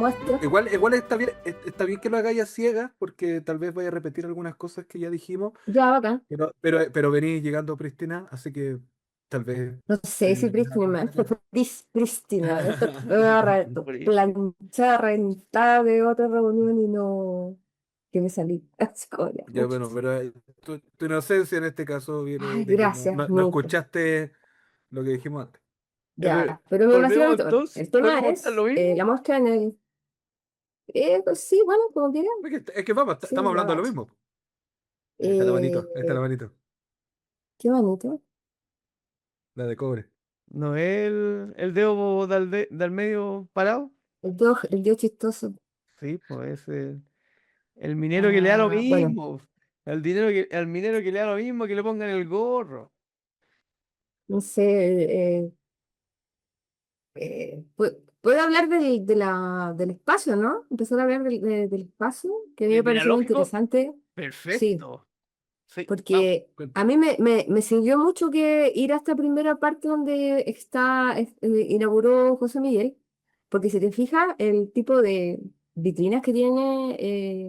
muestra. Igual está bien que lo hagáis a ciegas, porque tal vez vaya a repetir algunas cosas que ya dijimos, Ya, bacán. pero venís llegando Pristina, así que tal vez No sé si Pristina, Pristina, esto planchada, reventada de otra reunión y no que me salí. Así como ya, ya, mucho. bueno, pero tu inocencia en este caso viene Ay, de que no, gracias, no, no nunca. escuchaste lo que dijimos antes. Ya, pero me Volvemos básicamente, bueno, entonces, el tema volvemos a estar lo es mismo. la muestra en el. Pues sí, bueno, como quieran. Es que vamos, Sí, estamos la hablando de lo gacho. mismo. Ahí está la manito, ahí está la Eh, manito, qué bonito. la de cobre. ¿No es el dedo del medio parado? El dios chistoso. Sí, pues es el minero que le da lo Ah, bueno, mismo. El minero que le da lo mismo que le pongan el gorro. no sé. Puedo hablar del espacio, ¿no? Empezar a hablar del espacio, que a mí me Mira, pareció muy lógico, interesante. Sí, perfecto. Sí, vamos. porque Cuenta. a mí me sirvió mucho que ir a esta primera parte donde inauguró José Miguel, porque si te fijas, el tipo de vitrinas que tiene,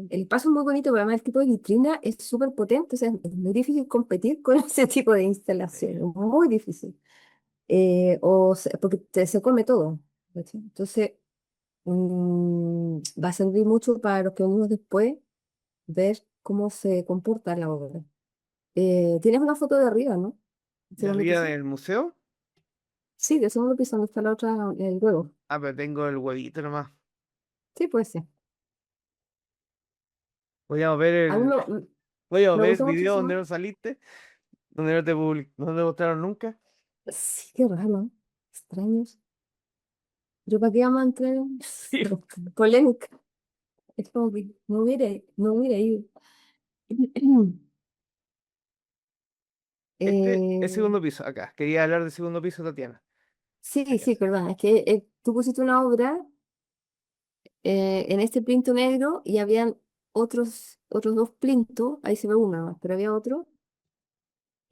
el espacio es muy bonito, pero además el tipo de vitrina es súper potente, o sea, es muy difícil competir con ese tipo de instalaciones, muy difícil. Porque se come todo. ¿Cachai? Entonces, va a servir mucho para los que venimos después ver cómo se comporta la obra. Tienes una foto de arriba, ¿no? ¿El ¿De segundo arriba piso? del museo? Sí, del segundo piso, donde está la otra, el huevo. Ah, pero tengo el huevito nomás. Sí, puede ser. Voy a ver A mí el, me, voy a me ver el gustó video donde muchísimo. no saliste, donde no te mostraron nunca. Sí, qué raro, ¿no? Extraños. ¿Pero para qué vamos a entrar en Sí. polémica? Es como que no hubiera ido. El Eh, segundo piso, acá. Quería hablar del segundo piso, Tatiana. sí, Acá. sí, perdón. Es que tú pusiste una obra en este plinto negro y habían otros dos plintos, ahí se ve uno más, pero había otro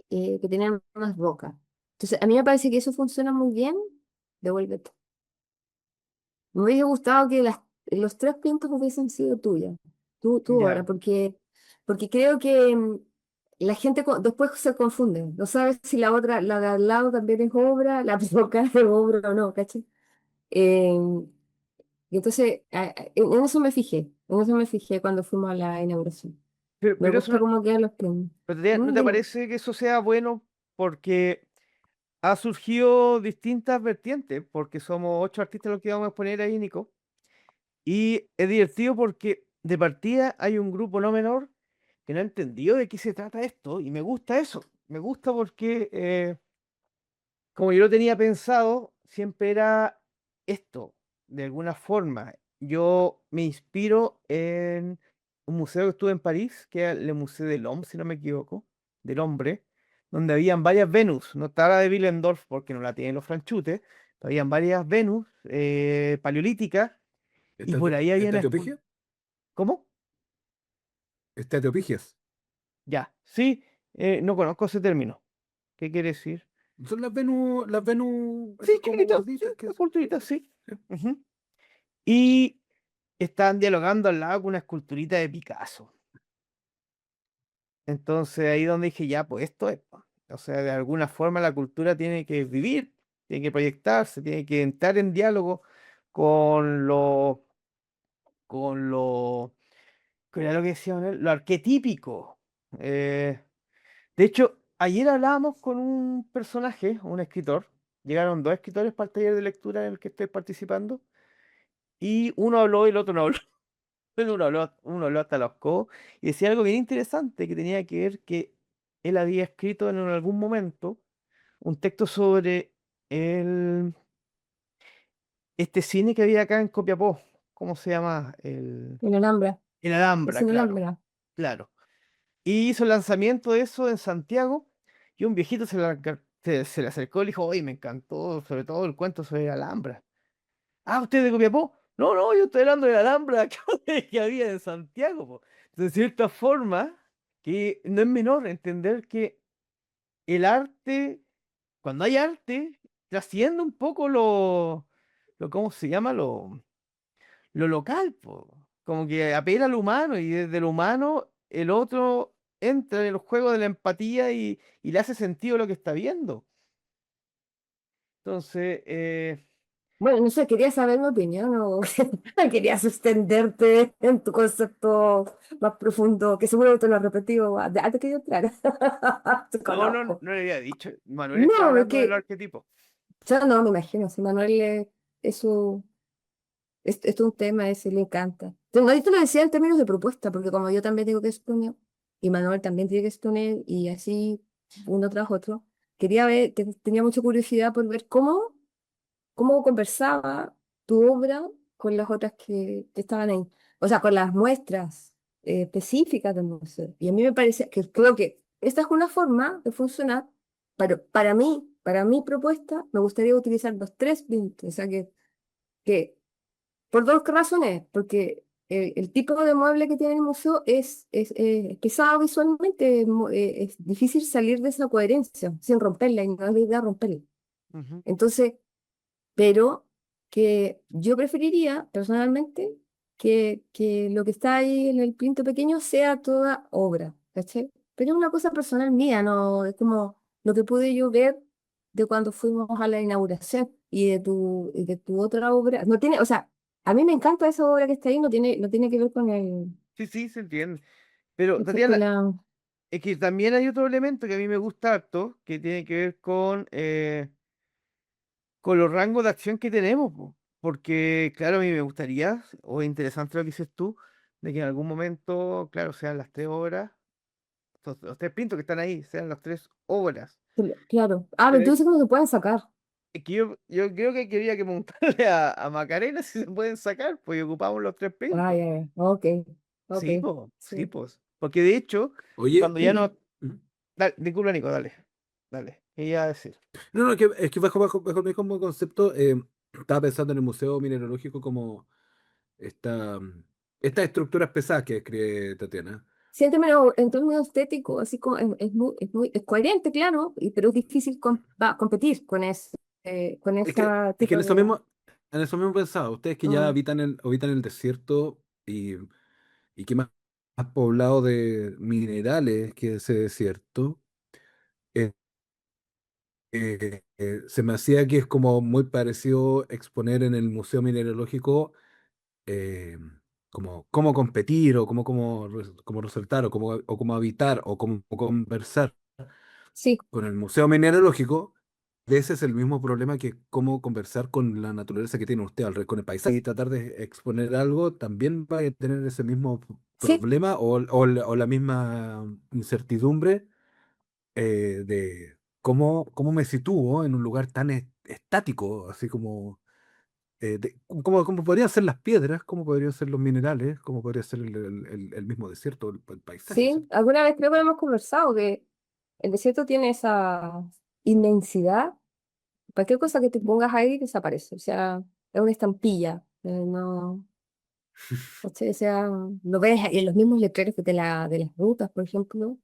que tenían unas rocas. Entonces, a mí me parece que eso funciona muy bien. Devuélvete. Me hubiese gustado que los tres plintos hubiesen sido tuyas, tú ahora, Ya. porque creo que la gente después se confunde. No sabes si la otra, la de al lado también es obra, la roca es obra o no, ¿cachai? Y entonces, en eso me fijé cuando fuimos a la inauguración. Me Pero eso gusta no, cómo quedan los planos. pero Tatiana, ¿no te Dime. parece que eso sea bueno? Porque ha surgido distintas vertientes, porque somos 8 artistas los que vamos a exponer ahí, Nico. Y es divertido porque de partida hay un grupo no menor que no ha entendido de qué se trata esto, y me gusta eso. Me gusta porque, como yo lo tenía pensado, siempre era esto, de alguna forma. Yo me inspiro en un museo que estuve en París, que era el Museo del Homme, si no me equivoco, del hombre, donde habían varias Venus. No estaba la de Willendorf porque no la tienen los franchutes, pero habían varias Venus paleolíticas, y por ahí habían ¿Esteatiopigia? ¿Cómo? Esteatiopigias. Ya, sí, no conozco ese término. ¿Qué quiere decir? Son las Venus, Sí, esas como chiquitito, sí, gorditas que una son. oportunidad, sí. Sí. Ujú. Y estaban dialogando al lado con una esculturita de Picasso. Entonces ahí donde dije, ya, pues esto es, po. O sea, de alguna forma la cultura tiene que vivir, tiene que proyectarse, tiene que entrar en diálogo con con lo, ¿qué era lo que decían él? Lo arquetípico. Eh, de hecho, ayer hablábamos con un personaje, un escritor. Llegaron dos escritores para el taller de lectura en el que estoy participando. Y uno habló y el otro no habló. Uno habló hasta los codos y decía algo bien interesante que tenía que ver que él había escrito en algún momento un texto sobre el, este cine que había acá en Copiapó. ¿Cómo se llama? En Alhambra. El Es Alhambra, en claro, Alhambra. claro. Y hizo el lanzamiento de eso en Santiago y un viejito se le acercó y le dijo, oye, me encantó sobre todo el cuento sobre la Alhambra. Ah, ¿usted es de Copiapó? No, no, yo estoy hablando de la Alhambra que había en Santiago, po. De cierta forma, que no es menor entender que el arte, cuando hay arte, trasciende un poco ¿cómo se llama? lo local, po. Como que apela al humano y desde lo humano el otro entra en el juego de la empatía y le hace sentido lo que está viendo. Entonces, Bueno, no sé, quería saber mi opinión o querías extenderte en tu concepto más profundo, que seguro te lo he repetido antes que yo entrara. Te no, no, conozco. no le había dicho. Manuel está No, es hablando de los que arquetipos. yo no me imagino, si Manuel es su, es un tema, ese le encanta. No, yo te lo decía en términos de propuesta, porque como yo también tengo que exponer, y Manuel también tiene que exponer, y así uno tras otro, quería ver, tenía mucha curiosidad por ver cómo conversaba tu obra con las otras que estaban ahí. O sea, con las muestras específicas del museo. Y a mí me parece que creo que esta es una forma de funcionar, pero para mi propuesta, me gustaría utilizar los tres vientos. O sea, que por dos razones. Porque el tipo de mueble que tiene el museo es pesado visualmente, es difícil salir de esa coherencia sin romperla, y no es la idea romperla. Ujú. Entonces, pero que yo preferiría personalmente que lo que está ahí en el plinto pequeño sea toda obra, ¿cachai? Pero es una cosa personal mía, no es como lo que pude yo ver de cuando fuimos a la inauguración y de tu otra obra. No tiene, o sea, a mí me encanta esa obra que está ahí, no tiene que ver con Sí, sí, se entiende. Pero, ¿cachai? Con Tatiana, la... es que también hay otro elemento que a mí me gusta harto, que tiene que ver con los rangos de acción que tenemos, po. Porque, claro, a mí me gustaría, o es interesante lo que dices tú, de que en algún momento, claro, sean las 3 horas, los tres pintos que están ahí, sean las 3 horas. Claro. Ah, pero Pero entonces cómo se pueden sacar. es que yo creo que quería que preguntarle a Macarena si se pueden sacar, pues ocupamos los tres Ah, pintos. ya, ya. Ok, ok. Sí, pues, sí, Sí. pues. Porque de hecho, Oye, cuando ya no. Disculpa, Nico, dale. Dale. ¿Qué iba a decir? no, no, es que bajo el mismo concepto, estaba pensando en el Museo Mineralógico como esta, estas estructuras pesadas que escribe Tatiana. Siénteme en términos estéticos, así como es coherente, claro, pero es difícil competir con ese Es que tipo de... en eso mismo pensaba, ustedes que ya mm, habitan el desierto y que más poblado de minerales que ese desierto, eh, se me hacía que es como muy parecido exponer en el Museo Mineralógico eh, como cómo competir o cómo resaltar o cómo habitar o cómo conversar sí, con el Museo Mineralógico. Ese es el mismo problema que cómo conversar con la naturaleza que tiene usted con el paisaje y tratar de exponer algo también va a tener ese mismo sí, problema o la misma incertidumbre de cómo me sitúo en un lugar tan estático, así como como podrían ser las piedras, como podrían ser los minerales, como podría ser el mismo desierto, el paisaje, sí. ¿cierto? Alguna vez creo que lo hemos conversado, que el desierto tiene esa inmensidad. Cualquier cosa que te pongas ahí desaparece, o sea, es una estampilla. No, ¿cachai? O sea, lo ves en los mismos letreros que de las rutas, por ejemplo.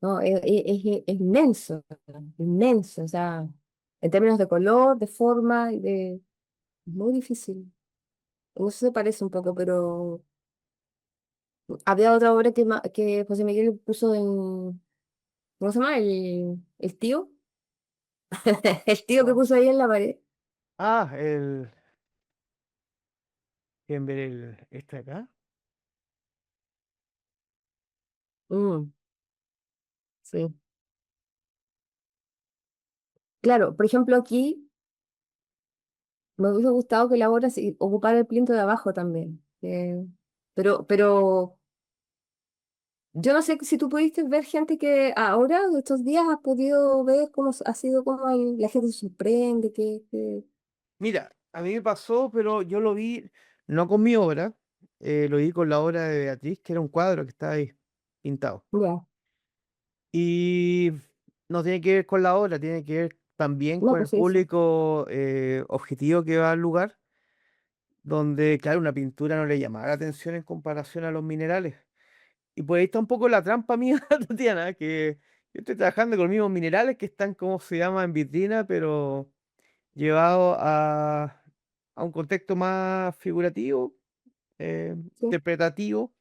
No, es inmenso, inmenso, o sea, en términos de color, de forma, muy difícil. En eso se parece un poco, pero había otra obra que José Miguel puso en, ¿cómo se llama? El tío, el tío que ¿Cuál? puso ahí en la pared. Ah, ¿quieren ver este acá? Mm, sí. Claro, por ejemplo, aquí me hubiese gustado que la obra ocupara el plinto de abajo también. Pero yo no sé si tú pudiste ver gente que ahora, estos días, has podido ver cómo ha sido, cómo la gente se sorprende, Mira, a mí me pasó, pero yo lo vi no con mi obra, lo vi con la obra de Beatriz, que era un cuadro que estaba ahí pintado. ya, Y no tiene que ver con la obra, tiene que ver también no, con el pues sí, sí. público objetivo que va al lugar, donde, claro, una pintura no le llamaba la atención en comparación a los minerales. Y por ahí está un poco la trampa mía, Tatiana, que yo estoy trabajando con los mismos minerales que están, como se llama, en vitrina, pero llevado a un contexto más figurativo, Sí. interpretativo,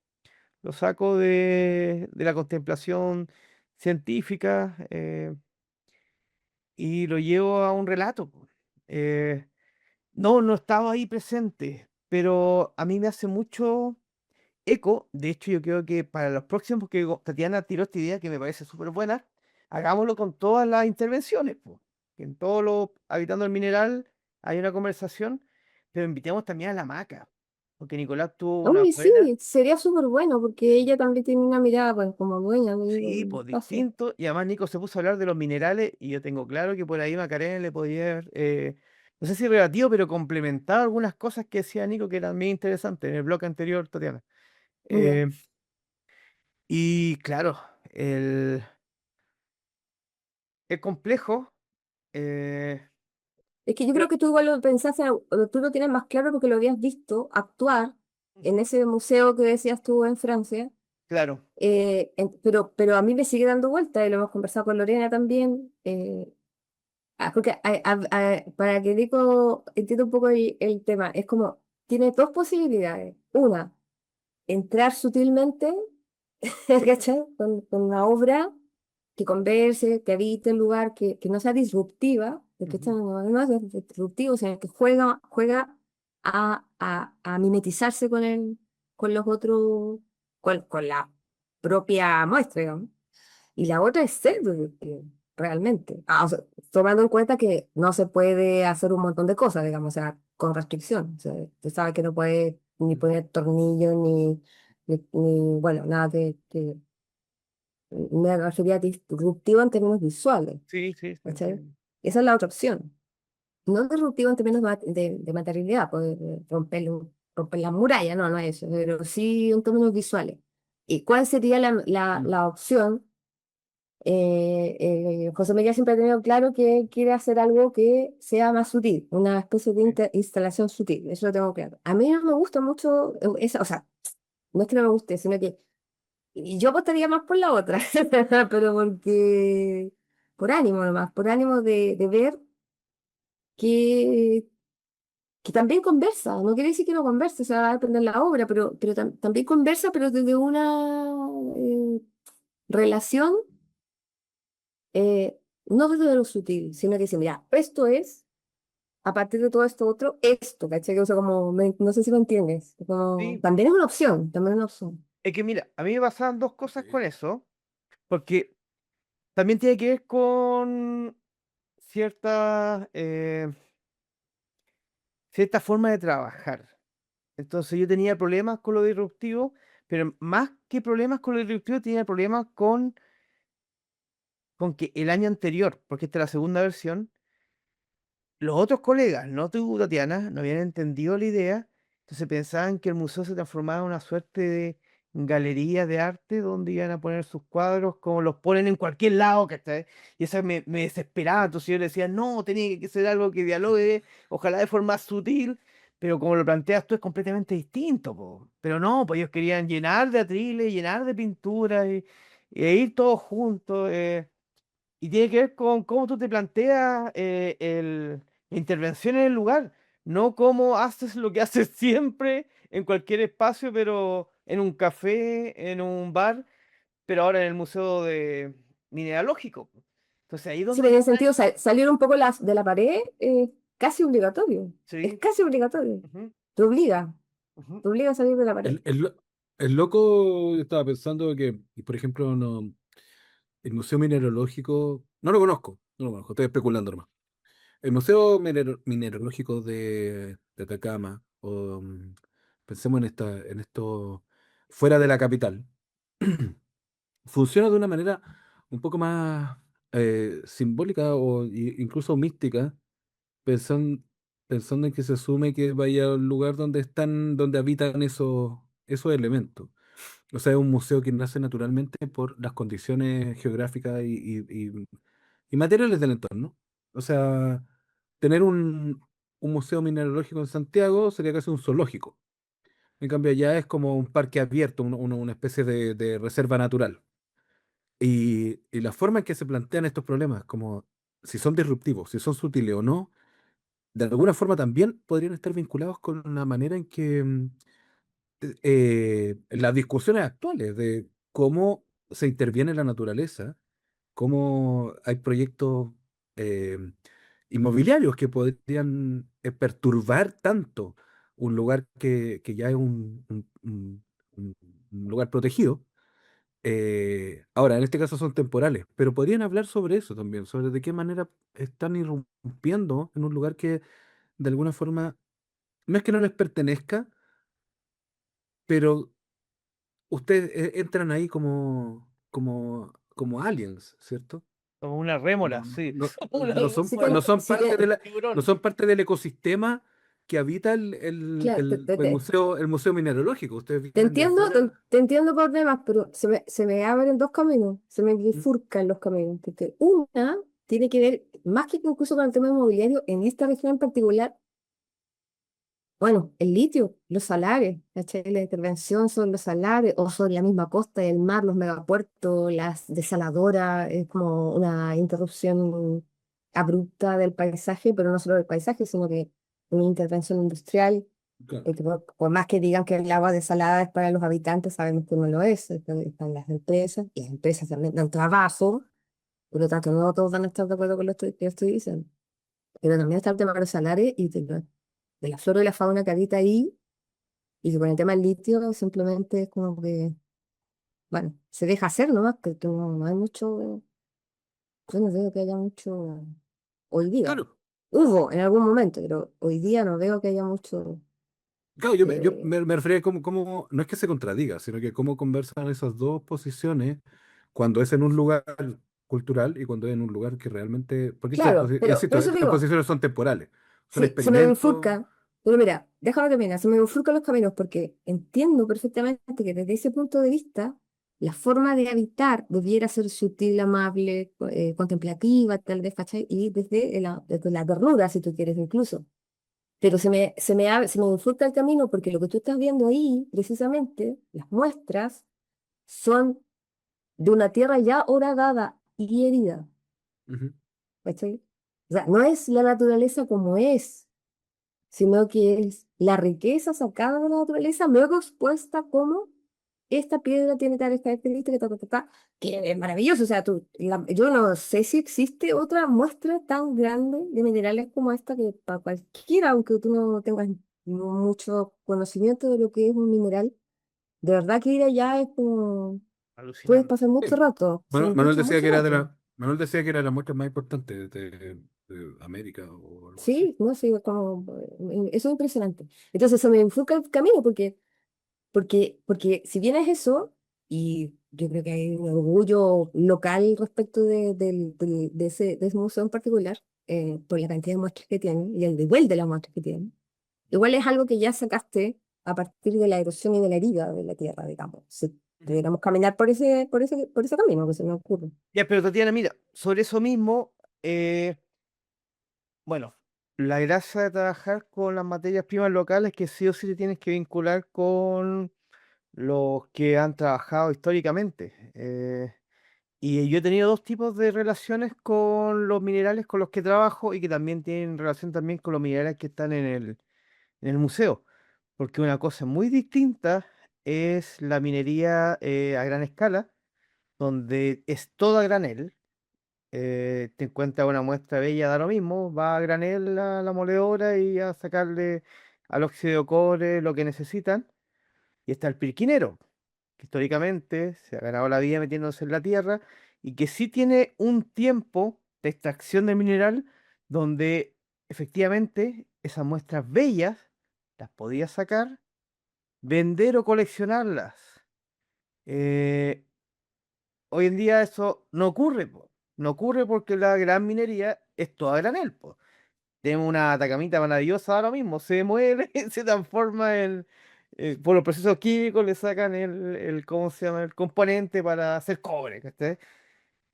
lo saco de la contemplación científica, y lo llevo a un relato, po. Eh, no, no estaba ahí presente, pero a mí me hace mucho eco. De hecho, yo creo que para los próximos, porque Tatiana tiró esta idea que me parece súper buena, hagámoslo con todas las intervenciones, po. Que en todos los Habitando el Mineral hay una conversación, pero invitemos también a la Maca, porque Nicolás tuvo una Uy, sí, buena. sería súper bueno porque ella también tiene una mirada pues, como dueña Sí, del pues espacio. distinto. Y además Nico se puso a hablar de los minerales y yo tengo claro que por ahí Macarena le podía haber, no sé si relativo, pero complementado algunas cosas que decía Nico que eran muy interesantes en el bloque anterior, Tatiana. Ya. Eh, y claro, el, es complejo, eh, Es que yo pero creo que tú igual lo pensaste, o tú lo tienes más claro porque lo habías visto actuar en ese museo que decías tú en Francia, claro, pero a mí me sigue dando vuelta y lo hemos conversado con Lorena también, porque para que Dico entienda un poco el tema, es como, tiene dos posibilidades. Una, entrar sutilmente, ¿cachai? Con una obra que converse, que habite el lugar, que no sea disruptiva, porque esto ujú, no es disruptivo, sino que juega a mimetizarse con los otros, con la propia muestra, digamos. Y la otra es ser disruptivo, realmente. O sea, tomando en cuenta que no se puede hacer un montón de cosas, digamos, o sea, con restricción. O sea, tú sabes que no puedes ni ujú. poner tornillos, bueno, nada me refería a disruptivo en términos visuales, Sí, sí, se ¿cachai? entiende. Esa es la otra opción. No disruptivo en términos de materialidad, poder romper la muralla, no, no es eso, pero sí en términos visuales. ¿Y cuál sería la opción? José María siempre ha tenido claro que quiere hacer algo que sea más sutil, una especie de Sí, instalación sutil, eso lo tengo claro. A mí no me gusta mucho esa, o sea, no es que no me guste, sino que y yo apostaría más por la otra, pero por ánimo nomás, por ánimo de ver que, que también conversa, no quiere decir que no converse, o sea, va a depender la obra, pero también conversa, pero desde una relación, no desde lo sutil, sino que dice, mira, esto es, a partir de todo esto otro, esto, ¿cachai? O sea, como, no sé si me entiendes, como, sí. también es una opción, también es una opción. Es que mira, a mí me pasaban dos cosas Sí. con eso, porque también tiene que ver con cierta, cierta forma de trabajar. Entonces yo tenía problemas con lo disruptivo, pero más que problemas con lo disruptivo, tenía problemas con que el año anterior, porque esta es la segunda versión, los otros colegas, no tú, Tatiana, no habían entendido la idea, entonces pensaban que el museo se transformaba en una suerte de galería de arte donde iban a poner sus cuadros como los ponen en cualquier lado, ¿cachai? Y eso me desesperaba, entonces yo le decía, no, tenía que ser algo que dialogue, ojalá de forma sutil, pero como lo planteas tú es completamente distinto, po. Pero no, pues ellos querían llenar de atriles, llenar de pinturas e ir todos juntos. Y tiene que ver con cómo tú te planteas la intervención en el lugar, no cómo haces lo que haces siempre en cualquier espacio, pero en un café, en un bar, pero ahora en el Museo Mineralógico. Entonces ahí es Sí, donde pero en yo... el sentido, salir un poco de la pared es casi obligatorio. Es Sí, casi obligatorio. ujú, Te obliga. ujú, Te obliga a salir de la pared. El loco, yo estaba pensando que, y por ejemplo, no, el Museo Mineralógico, no lo conozco, estoy especulando nomás. El Museo Mineralógico de Atacama, o pensemos en esto fuera de la capital, funciona de una manera un poco más simbólica o incluso mística, pensando, pensando en que se asume que vaya a un lugar donde donde habitan esos elementos. O sea, es un museo que nace naturalmente por las condiciones geográficas y materiales del entorno. O sea, tener un museo mineralógico en Santiago sería casi un zoológico. En cambio, allá es como un parque abierto, una especie de reserva natural. Y la forma en que se plantean estos problemas, como si son disruptivos, si son sutiles o no, de alguna forma también podrían estar vinculados con la manera en que las discusiones actuales de cómo se interviene en la naturaleza, cómo hay proyectos eh, inmobiliarios que podrían perturbar tanto un lugar que ya es un- un lugar protegido. Ahora, en este caso son temporales, pero podrían hablar sobre eso también, sobre de qué manera están irrumpiendo en un lugar que de alguna forma no es que no les pertenezca, pero ustedes entran ahí como aliens, ¿cierto? Como una rémora, No, sí. no, Una no son, Sí, rémora no son sí parte de no tiburón. son parte del ecosistema que habita claro, el museo mineralógico. Ustedes te vienen de entiendo, afuera. te entiendo por demás, pero se me abren dos caminos, se me Mm, bifurcan los caminos. Porque una tiene que ver, más que incluso con el tema inmobiliario, en esta región en particular, bueno, el litio, los salares, ¿cachai? La intervención son los salares, o sobre la misma costa del mar, los megapuertos, las desaladoras, es como una interrupción abrupta del paisaje, pero no solo del paisaje, sino que una intervención industrial. claro. Que por más que digan que el agua desalada es para los habitantes, sabemos que no lo es. Están las empresas, y las empresas también dan trabajo, por lo tanto no todos van a estar de acuerdo con lo que estoy diciendo. Pero también está el tema de los salarios y de la flora y la fauna que habita ahí, y que con el tema del litio simplemente es como que, bueno, se deja hacer nomás, que no hay mucho, yo no veo que haya mucho hoy día. Claro. Hubo en algún momento, pero hoy día no veo que haya mucho. Claro, yo eh, me refería a cómo, no es que se contradiga, sino que cómo conversan esas dos posiciones cuando es en un lugar cultural y cuando es en un lugar que realmente, porque claro, pero por insisto, eso estas digo, posiciones son temporales, son sí, se me experimentos. bifurca, pero mira, déjame terminar, se me bifurcan los caminos porque entiendo perfectamente que desde ese punto de vista la forma de habitar debiera ser sutil, amable, contemplativa, tal vez, ¿cachai? Y desde la ternura, si tú quieres, incluso. Pero se me bifurca el camino porque lo que tú estás viendo ahí, precisamente, las muestras, son de una tierra ya horadada y herida, Ujú. ¿cachai? O sea, no es la naturaleza como es, sino que es la riqueza sacada de la naturaleza, luego expuesta como esta piedra tiene tales características, que es maravilloso. O sea, yo no sé si existe otra muestra tan grande de minerales como esta que para cualquiera, aunque tú no tengas mucho conocimiento de lo que es un mineral, de verdad que ir allá es como, puedes Alucinante. pasar mucho Sí. rato, se Manuel encuentra decía que mucho era rato. Manuel decía que era la muestra más importante de América o algo así. Sí, no sé, como, eso es impresionante. Entonces se me enfoca el camino porque si bien es eso, y yo creo que hay un orgullo local respecto de ese museo en particular, por la cantidad de muestras que tiene y el nivel de las muestras que tiene, igual es algo que ya sacaste a partir de la erosión y de la herida de la tierra, digamos. Si Ujú. pudiéramos caminar por ese camino que se me ocurre. Ya, pero Tatiana, mira, sobre eso mismo, eh, bueno, la gracia de trabajar con las materias primas locales es que sí o sí te tienes que vincular con los que han trabajado históricamente. Y yo he tenido dos tipos de relaciones con los minerales con los que trabajo y que también tienen relación también con los minerales que están en el museo. Porque una cosa muy distinta es la minería a gran escala, donde es todo a granel. Te encuentras una muestra bella, da lo mismo, va a granel a la moledora y a sacarle al óxido de cobre lo que necesitan. Y está el pirquinero, que históricamente se ha ganado la vida metiéndose en la tierra y que sí tiene un tiempo de extracción de mineral donde efectivamente esas muestras bellas las podías sacar, vender o coleccionarlas. Eh, Hoy en día eso no ocurre, po. No ocurre porque la gran minería es toda granel, po. Tenemos una Atacamita maravillosa ahora mismo, se muere, se transforma por los procesos químicos, le sacan ¿cómo se llama? El componente para hacer cobre, ¿cachai?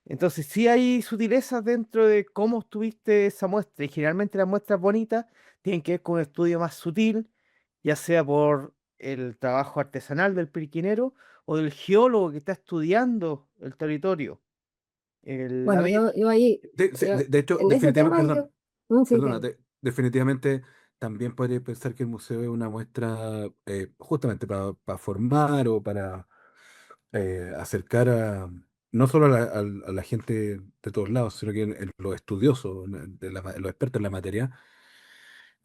Entonces sí hay sutilezas dentro de cómo obtuviste esa muestra, y generalmente las muestras bonitas tienen que ver con un estudio más sutil, ya sea por el trabajo artesanal del periquinero o del geólogo que está estudiando el territorio. A Bueno, mí, yo ahí, De hecho, en ese definitivamente, tema, perdón, yo, no sé perdónate, qué. definitivamente también podría pensar que el museo es una muestra justamente para formar o para acercar a no solo a la gente de todos lados, sino que en los estudiosos, los expertos en la materia.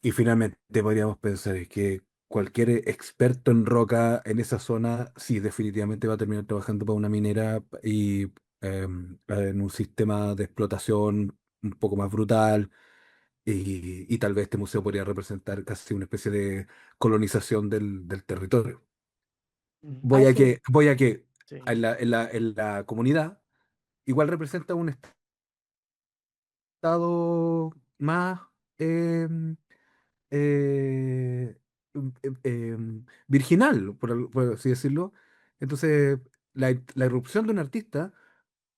Y finalmente podríamos pensar que cualquier experto en roca en esa zona, sí, definitivamente va a terminar trabajando para una minera y en un sistema de explotación un poco más brutal. Y tal vez este museo podría representar casi una especie de colonización del territorio. Mm. Ah, sí. Voy a que Sí. en la comunidad igual representa un estado más em, eh, virginal, por así decirlo. Entonces, la irrupción de un artista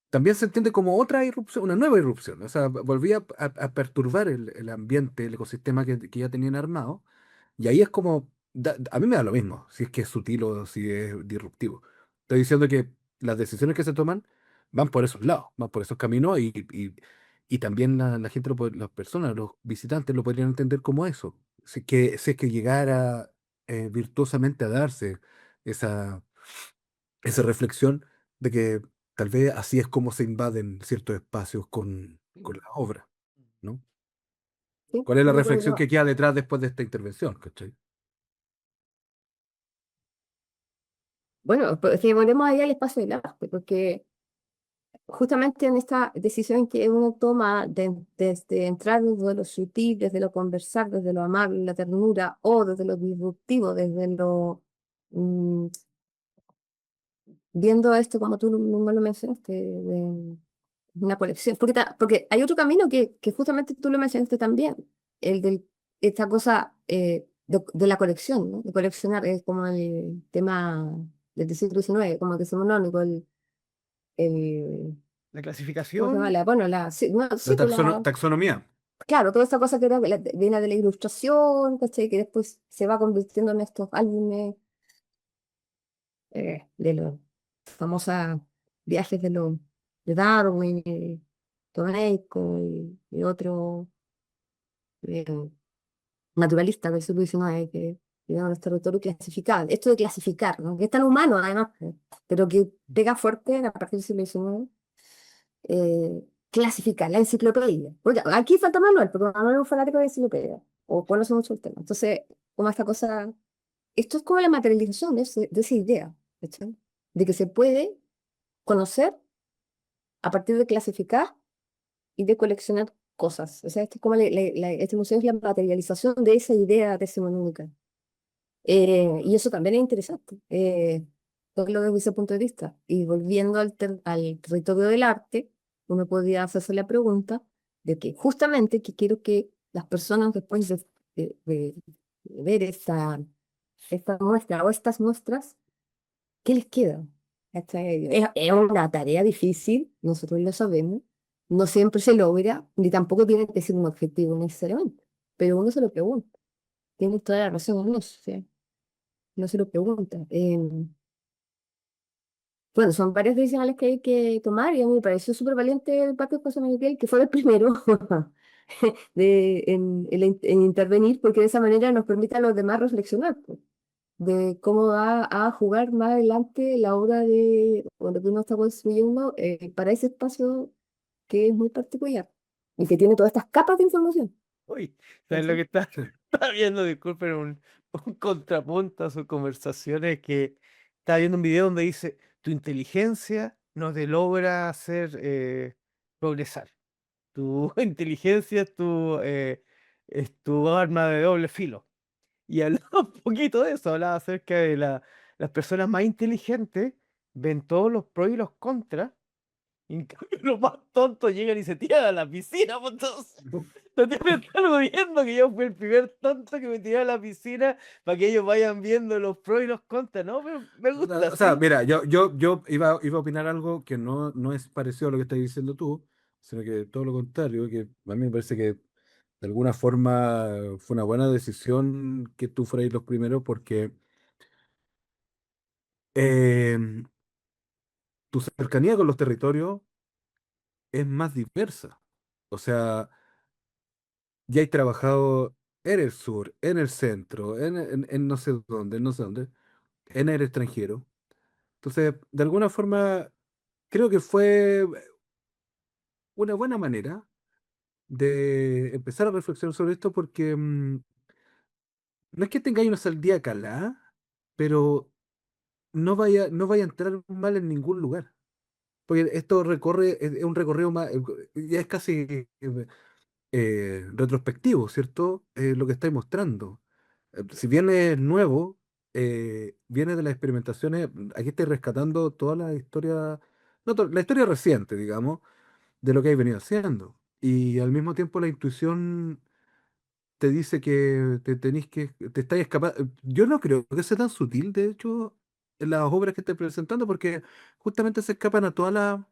también se entiende como otra irrupción, una nueva irrupción. O sea, volvía a perturbar el ambiente, el ecosistema que ya tenían armado. Y ahí es como, a mí me da lo mismo, si es que es sutil o si es disruptivo. Estoy diciendo que las decisiones que se toman van por esos lados, van por esos caminos y también la gente, las personas, los visitantes lo podrían entender como eso. Si es que llegara virtuosamente a darse esa, esa reflexión de que tal vez así es como se invaden ciertos espacios con la obra, ¿no? Sí, ¿Cuál es la yo reflexión creo. que queda detrás después de esta intervención? ¿Cachai? Bueno, pues que volvemos ahí al espacio del arte, porque justamente en esta decisión que uno toma desde entrar desde lo sutil, desde lo conversar, desde lo amable, la ternura, o desde lo disruptivo, desde lo mm, viendo esto como tú mismo lo mencionaste, de una colección. Porque, porque hay otro camino que justamente tú lo mencionaste también, el de esta cosa de la colección, ¿no? De coleccionar, es como el tema del siglo XIX, como que es monónico, el La ¿cómo se llama? clasificación, Bueno, sí, no, La sí, pues taxonomía. claro, toda esta cosa que viene de la ilustración, ¿cachai? Que después se va convirtiendo en estos álbumes de los famosos viajes de Darwin, Tomeico y otro eh, naturalista del siglo XIX que llegaron a los territorios clasificados. Esto de clasificar, ¿no? Que es tan humano además, pero que pega fuerte a partir del siglo XIX. Clasificar, la enciclopedia. Porque aquí falta Manuel, porque Manuel es un fanático de enciclopedia, o conoce mucho el tema. Entonces, como esta cosa, esto es como la materialización de esa idea, ¿cachai? De que se puede conocer a partir de clasificar y de coleccionar cosas. O sea, esto es como este museo es la materialización de esa idea decimonónica. Y eso también es interesante, verlo desde ese punto de vista. Y volviendo al territorio del arte, uno podría hacerse la pregunta de que justamente que quiero que las personas después de ver esta muestra o estas muestras, ¿qué les queda? ¿Cachai? Es una tarea difícil, nosotros lo sabemos, no siempre se logra, ni tampoco tiene que ser un objetivo necesariamente, pero uno se lo pregunta, tiene toda la razón en eso, ¿sí? No se lo pregunta. Bueno, son varias decisiones que hay que tomar y a mí me pareció súper valiente de parte de José Miguel que fue el primero en intervenir porque de esa manera nos permite a los demás reflexionar pues, de cómo va a jugar más adelante la obra de cuando uno está construyendo para ese espacio que es muy particular y que tiene todas estas capas de información. uy, ¿sabes lo ¿Cachai? que está, Sí. está viendo? Disculpen, un contrapunto a sus conversaciones que estaba viendo un video donde dice, tu inteligencia no te logra hacer progresar. Tu inteligencia es tu arma de doble filo. Y hablaba un poquito de eso, hablaba acerca de las personas más inteligentes, ven todos los pros y los contras, y en cambio los más tontos llegan y se tiran a la piscina, pues entonces, no te me están viendo que yo fui el primer tonto que me tiré a la piscina para que ellos vayan viendo los pros y los contras, ¿no? Pero me gusta O sea, así. mira, yo iba a opinar algo que no es parecido a lo que estás diciendo tú, sino que todo lo contrario, que a mí me parece que de alguna forma fue una buena decisión que tú fueras los primeros porque eh, tu cercanía con los territorios es más diversa. O sea, ya hay trabajado en el sur, en el centro, en no sé dónde, en no sé dónde, en el extranjero. Entonces, de alguna forma, creo que fue una buena manera de empezar a reflexionar sobre esto porque no es que tengáis una salida calada, pero no vaya a entrar mal en ningún lugar. Porque esto es un recorrido más, ya es casi retrospectivo, ¿cierto? Lo que estáis mostrando. Si bien es nuevo, viene de las experimentaciones, aquí estáis rescatando toda la historia, no, la historia reciente, digamos, de lo que habéis venido haciendo. Y al mismo tiempo la intuición te dice que te estáis escapando. Yo no creo que sea tan sutil, de hecho, en las obras que estoy presentando, porque justamente se escapan a toda la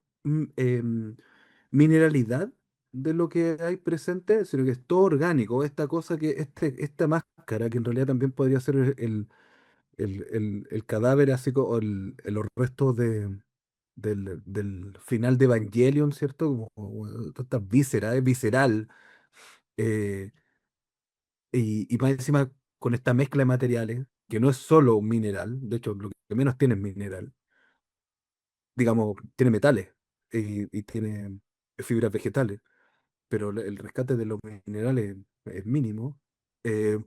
mineralidad de lo que hay presente, sino que es todo orgánico. Esta cosa esta máscara, que en realidad también podría ser el cadáver, así como los restos del final de Evangelion, ¿cierto? Como toda esta víscera, es visceral. eh, y más encima con esta mezcla de materiales, que no es solo un mineral, de hecho lo que menos tiene es mineral, digamos, tiene metales y tiene fibras vegetales, pero el rescate de los minerales es mínimo. eh,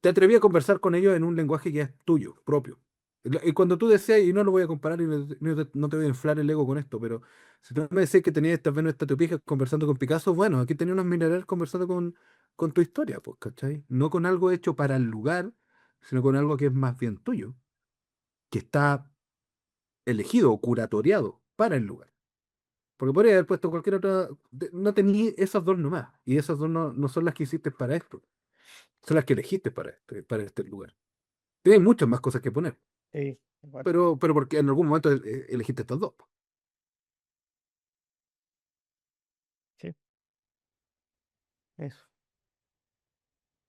Te atreví a conversar con ellos en un lenguaje que es tuyo, propio. Y cuando tú decías, y no lo voy a comparar y no te voy a inflar el ego con esto, pero si tú me decías que tenías estas Venus estatuipijas conversando con Picasso, bueno, aquí tenía unos minerales conversando con tu historia, pues, ¿cachai? No con algo hecho para el lugar, sino con algo que es más bien tuyo, que está elegido o curatoriado para el lugar. Porque podría haber puesto cualquier otra. No tenía esas dos nomás. Y esas dos no son las que hiciste para esto. Son las que elegiste para este lugar. Tienes muchas más cosas que poner. Sí, igual, Pero porque en algún momento elegiste estas dos, po. sí, eso.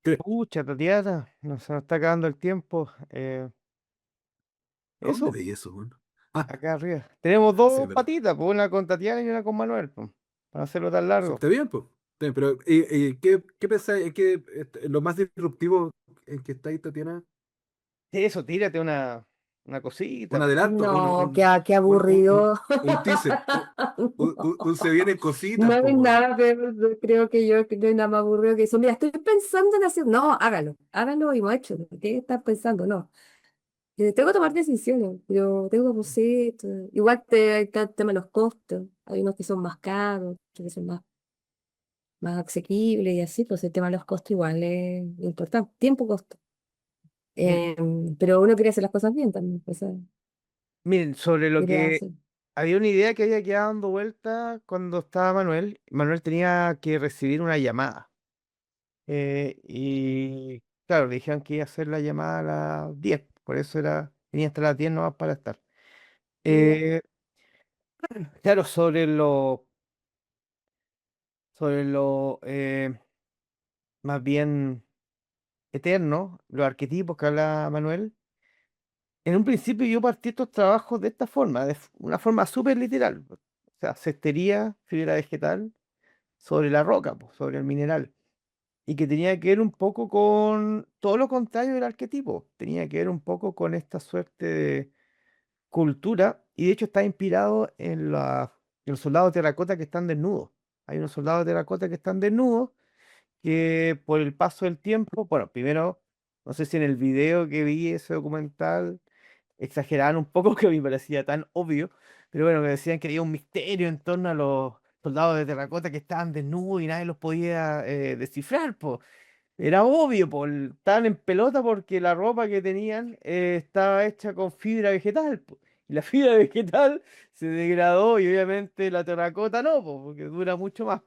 ¿Qué? Pucha, Tatiana, se nos está acabando el tiempo. ¿A dónde Eso, veis eso, weón? Ah, acá arriba. Tenemos sí, dos es verdad. patitas, pues una con Tatiana y una con Manuel, pues, para hacerlo tan largo. Está bien, pues. Está bien, pero ¿qué pensáis? Lo más disruptivo en que está ahí, Tatiana? Eso, tírate una cosita, Un pues. adelanto, No, qué aburrido. un teaser, un se vienen cositas, No pues, hay weón. nada, pero creo que yo que no hay nada más aburrido que eso. Mira, estoy pensando en hacer. No, hágalo y mucho. ¿Qué estás pensando? No. Tengo que tomar decisiones, pero tengo bocetos. Igual está el tema de los costos. Hay unos que son más caros, otros que son más asequibles y así, pues el tema de los costos igual es importante. Tiempo-costo. Mi- Pero uno quiere hacer las cosas bien también. O sea, Miren, sobre lo quiere que hacer. había una idea que había quedado dando vuelta cuando estaba Manuel. Manuel tenía que recibir una llamada. Y claro, le dijeron que iba a hacer la llamada a las 10, por eso tenía hasta las 10 nomás para estar. Ya. Eh, claro, sobre lo más bien eterno, los arquetipos que habla Manuel. En un principio yo partí estos trabajos de esta forma, una forma súper literal. O sea, cestería, fibra vegetal, sobre la roca, pues, sobre el mineral. Y que tenía que ver un poco con todo lo contrario del arquetipo. Tenía que ver un poco con esta suerte de cultura. Y de hecho está inspirado en los soldados de terracota que están desnudos. Hay unos soldados de terracota que están desnudos que por el paso del tiempo, bueno, primero, no sé si en el video que vi ese documental exageraban un poco, que a mí me parecía tan obvio, pero bueno, que decían que había un misterio en torno a los soldados de terracota que estaban desnudos y nadie los podía descifrar, po. Era obvio, po, estaban en pelota porque la ropa que tenían estaba hecha con fibra vegetal, po. Y la fibra vegetal se degradó y obviamente la terracota no, po, porque dura mucho más.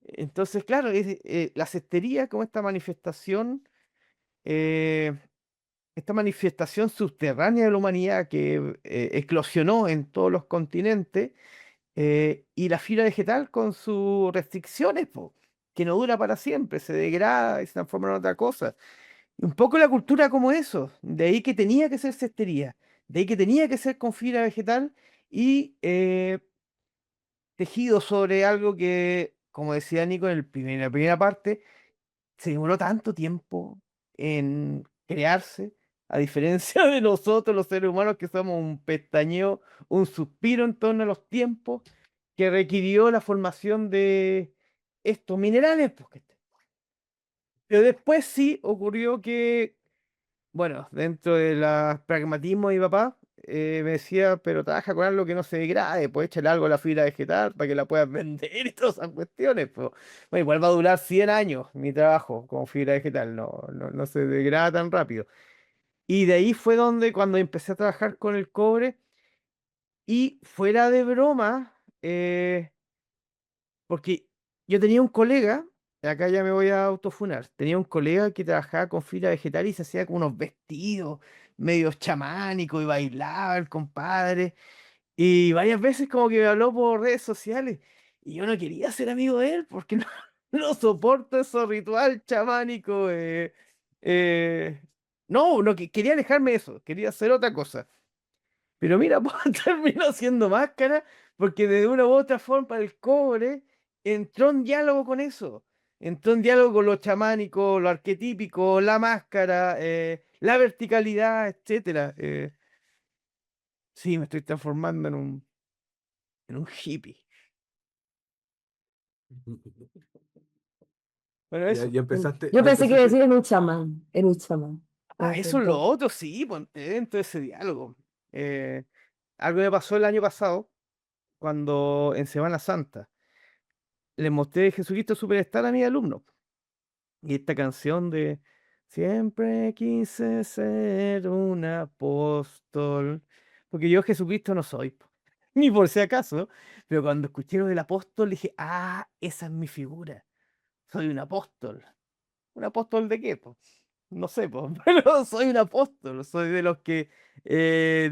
Entonces, claro, la cestería como eh, esta manifestación subterránea de la humanidad que eclosionó en todos los continentes, y la fibra vegetal con sus restricciones, po, que no dura para siempre, se degrada y se transforma en otra cosa. Y un poco la cultura como eso, de ahí que tenía que ser cestería, de ahí que tenía que ser con fibra vegetal y tejido sobre algo que como decía Nico en la primera parte, se demoró tanto tiempo en crearse, a diferencia de nosotros, los seres humanos, que somos un pestañeo, un suspiro en torno a los tiempos, que requirió la formación de estos minerales. Pero después sí ocurrió que, bueno, dentro del pragmatismo de mi papá, me decía, pero trabaja con algo que no se degrade, pues échale algo a la fibra vegetal para que la puedas vender y todas esas cuestiones. Pues. Bueno, igual va a durar 100 años mi trabajo con fibra vegetal, no se degrada tan rápido. Y de ahí fue donde cuando empecé a trabajar con el cobre y fuera de broma, porque yo tenía un colega, acá ya me voy a autofunar, tenía un colega que trabajaba con fibra vegetal y se hacía como unos vestidos medio chamánicos y bailaba el compadre. Y varias veces como que me habló por redes sociales y yo no quería ser amigo de él porque no, no soporto ese ritual chamánico. Eh, no, quería alejarme de eso, quería hacer otra cosa. Pero mira, pues terminó haciendo máscara porque de una u otra forma el cobre entró en diálogo con eso. Entró en diálogo con lo chamánico, lo arquetípico, la máscara, la verticalidad, etcétera. Sí, me estoy transformando en un hippie. Bueno, Ya, eso. Yo ya pensé que iba a empezaste. decir en un chamán, en un chamán. Me Ah, eso es lo encantó. otro, sí, pues, dentro de ese diálogo. Eh, Algo me pasó el año pasado, cuando en Semana Santa les mostré Jesucristo Superstar a mis alumnos. Y esta canción de Siempre quise ser un apóstol. Porque yo Jesucristo no soy, po, ni por si acaso. Pero cuando escuché lo del apóstol dije, ah, esa es mi figura. Soy un apóstol. ¿Un apóstol de qué, po? No sé, po, pero soy un apóstol. Soy de los que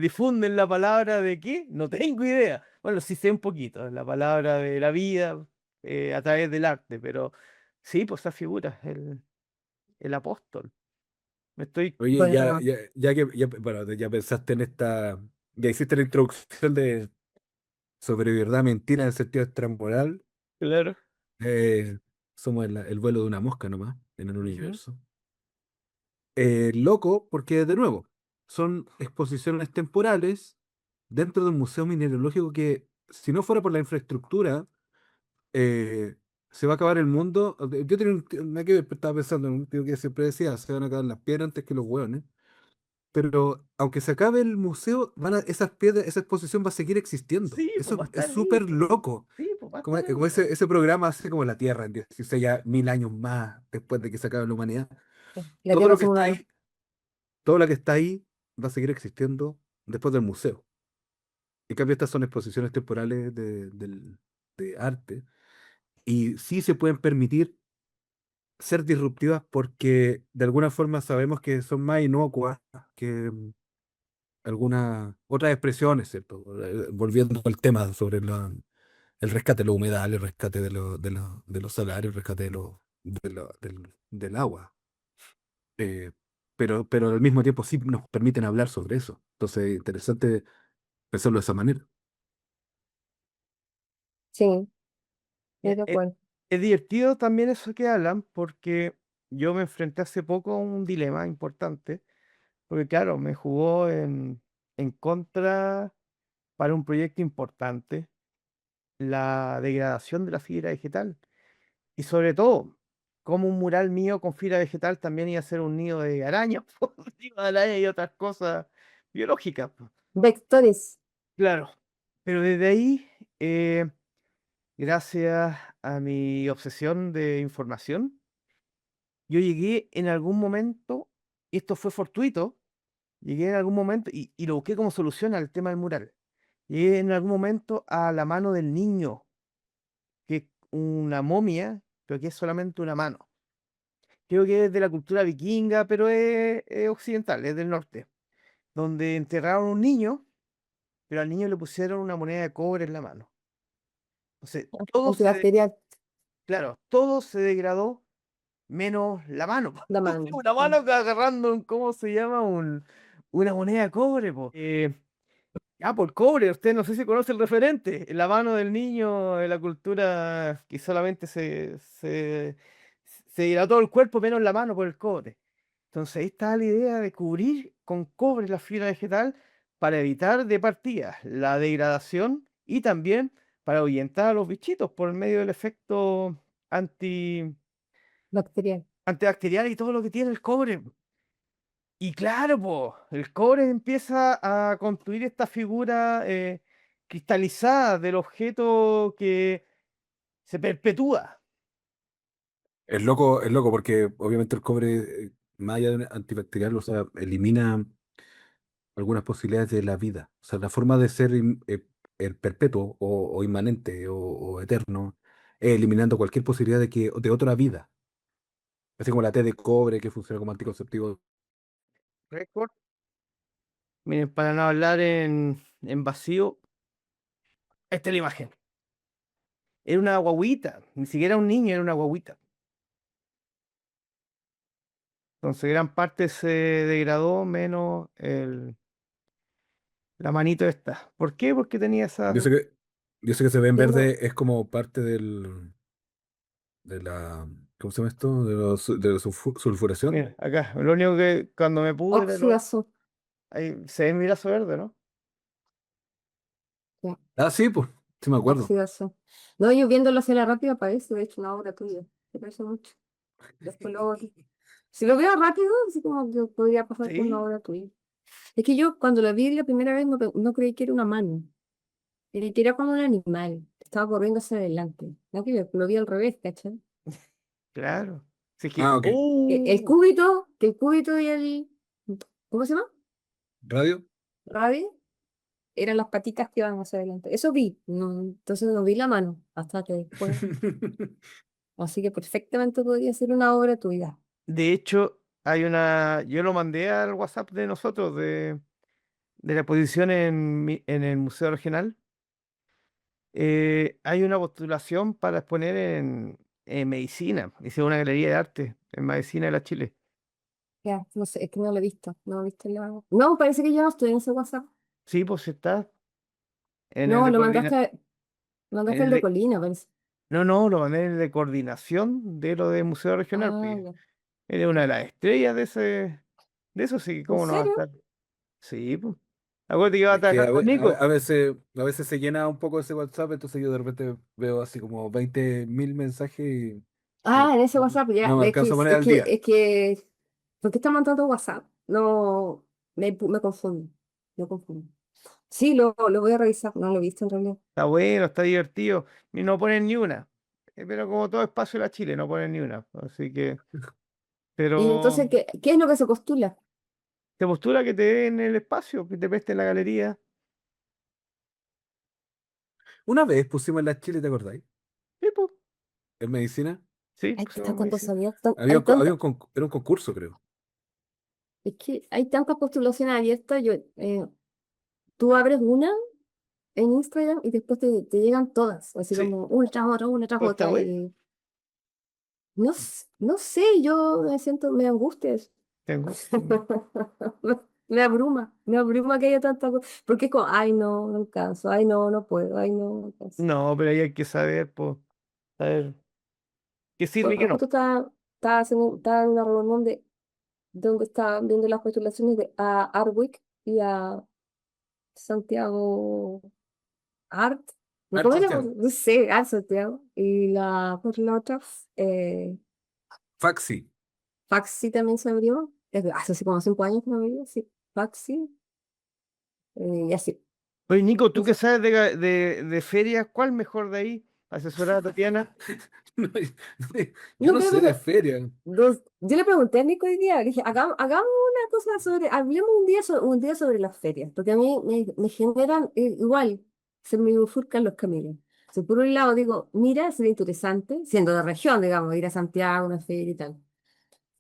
difunden la palabra de qué, no tengo idea. Bueno, sí sé un poquito, la palabra de la vida a través del arte, pero sí, pues esa figura, el apóstol. Me estoy, Oye, Bueno, bueno, ya pensaste en esta, ya hiciste la introducción de sobre verdad, mentira en el sentido extramoral. claro. eh, Somos el vuelo de una mosca nomás en el Ujú. universo. Loco, porque de nuevo, son exposiciones temporales dentro de un museo mineralógico que, si no fuera por la infraestructura, eh, se va a acabar el mundo. Yo tenía una que estaba pensando en un tío que siempre decía, se van a acabar las piedras antes que los hueones. Pero aunque se acabe el museo, esas piedras, esa exposición va a seguir existiendo. Sí, pues va a Eso es estar ahí, súper pues. loco. Sí, pues va a Como, estar ahí. como ese programa hace como la Tierra en 16 ya 1000 años más después de que se acabe la humanidad. la Todo Tierra lo que somos está una luz. ahí, todo lo que está ahí va a seguir existiendo después del museo. En cambio, estas son exposiciones temporales de arte y sí se pueden permitir ser disruptivas porque de alguna forma sabemos que son más inocuas que algunas otras expresiones, ¿cierto? Volviendo al tema sobre el rescate de la humedad, el rescate de los salarios, el rescate del agua. Eh, pero al mismo tiempo sí nos permiten hablar sobre eso. Entonces, interesante pensarlo de esa manera. Sí, estoy Ya, de acuerdo. es divertido también eso que hablan, porque yo me enfrenté hace poco a un dilema importante, porque claro, me jugó en contra para un proyecto importante, la degradación de la fibra vegetal. Y sobre todo, como un mural mío con fibra vegetal también iba a ser un nido de arañas, po, nido de araña y otras cosas biológicas, po. Vectores. Claro. Pero desde ahí, gracias a mi obsesión de información, yo llegué en algún momento, y esto fue fortuito, llegué en algún momento y lo busqué como solución al tema del mural. Llegué en algún momento a la mano del niño, que es una momia, pero que es solamente una mano. Creo que es de la cultura vikinga, pero es occidental, es del norte, donde enterraron un niño, pero al niño le pusieron una moneda de cobre en la mano. Entonces, Antibacterial, claro, todo se degradó menos la mano, po. la mano. Una mano agarrando ¿cómo se llama? Una moneda de cobre, po. Ah, por cobre, usted no sé si conoce el referente, la mano del niño de la cultura que solamente se hidrató el cuerpo menos la mano por el cobre. Entonces ahí está la idea de cubrir con cobre la fibra vegetal para evitar de partida la degradación y también para ahuyentar a los bichitos por medio del efecto anti, Bacterial. antibacterial y todo lo que tiene el cobre. Y claro, po, el cobre empieza a construir esta figura cristalizada del objeto que se perpetúa. Es loco porque obviamente el cobre, más allá de antibacterial, o sea, elimina algunas posibilidades de la vida. O sea, la forma de ser el perpetuo o inmanente o eterno, eliminando cualquier posibilidad de otra vida. Así como la T de cobre que funciona como anticonceptivo. Récord. Miren, para no hablar en vacío, esta es la imagen. Era una guaguita, ni siquiera un niño, era una guaguita. Entonces gran parte se degradó menos la manito esta. ¿Por qué? Porque tenía Yo esa... sé que, yo sé que se ve en Tengo verde, es como parte de la, ¿cómo se llama esto? De la sulfuración. Mira, acá, lo único que cuando me pudre, oxidación. ahí se ve mi brazo verde, ¿no? Sí, Ah, sí, pues, sí me acuerdo. oxidación. No, yo viéndolo hacia la rápida parece, de hecho, una obra tuya. Me parece mucho. Después luego, si lo veo rápido, así como que podría pasar por una Sí, obra tuya. Es que yo cuando la vi la primera vez no creí que era una mano. Creí que era como un animal. Estaba corriendo hacia adelante. No que lo vi al revés, ¿cachai? claro. Sí, es que, Ah, ok. Que el cúbito y el, ¿cómo se llama? ¿Radio? Radio, eran las patitas que iban hacia adelante. Eso vi, no, entonces no vi la mano hasta que después. Así que perfectamente podría ser una obra tuya. de hecho, hay una, yo lo mandé al WhatsApp de nosotros, de la exposición en el Museo Regional. Hay una postulación para exponer en medicina. Hice una galería de arte en medicina de la Chile. Ya, no sé, es que no lo he visto. No he visto la... No, parece que yo no estoy en ese WhatsApp. Sí, pues está en el No, de coordinación. mandaste el de Colina, parece. No, no, lo mandé en el de coordinación de lo del Museo Regional, Ah, pues. ya. Eres una de las estrellas de eso, sí, ¿En ¿cómo no va a serio? estar? Sí, pues. Acuérdate que iba a Es que trabajar con Nico. a veces se llena un poco ese WhatsApp, entonces yo de repente veo así como 20.000 mensajes y no, Ah, en ese WhatsApp, ya. no me alcanzo a poner al día. ¿Por qué está mandando WhatsApp? No, me confundo. Me confundo. Sí, lo voy a revisar. No lo he visto en realidad. Está bueno, está divertido. Y no ponen ni una. Pero como todo espacio de la Chile, no ponen ni una. Así que, Y pero entonces, ¿qué es lo que se postula? te postula que te den el espacio, que te presten la galería. Una vez pusimos en la Chile, ¿te acordáis? Sí, pues. En medicina. Sí, Hay pusimos tantas medicina. cosas abiertas. Hay tantas. Era un concurso, creo. Es que hay tantas postulaciones abiertas. Tú abres una en Instagram y después te llegan todas. Así Sí, como una tras pues está otra. bueno. Y no sé, yo me siento, me angustia eso. Tengo. Me abruma que haya tanta cosa. Porque es como, ay, no, no alcanzo, ay, no, no puedo, ay, no, no alcanzo. No, pero ahí hay que saber, pues, saber qué sirve y qué Bueno, no. justo estaba en una reunión de donde estaban viendo las postulaciones a Artwick y a Santiago Art. No, Art ¿cómo era? Santiago. No sé, Art Santiago. Y por la otra, Faxi. Faxi también se abrió. Hace así como 5 años que me abrió, sí. Faxi, y así. Oye, Nico, ¿tú qué Entonces, sabes de ferias? ¿Cuál mejor de ahí? Asesorar a Tatiana. No, yo no, no sé de pero feria. yo le pregunté a Nico hoy día, le dije, hagamos una cosa hablemos un día sobre las ferias, porque a mí me generan igual, se me bifurcan los caminos. Si por un lado digo, mira, sería interesante, siendo de región, digamos, ir a Santiago, una feria y tal.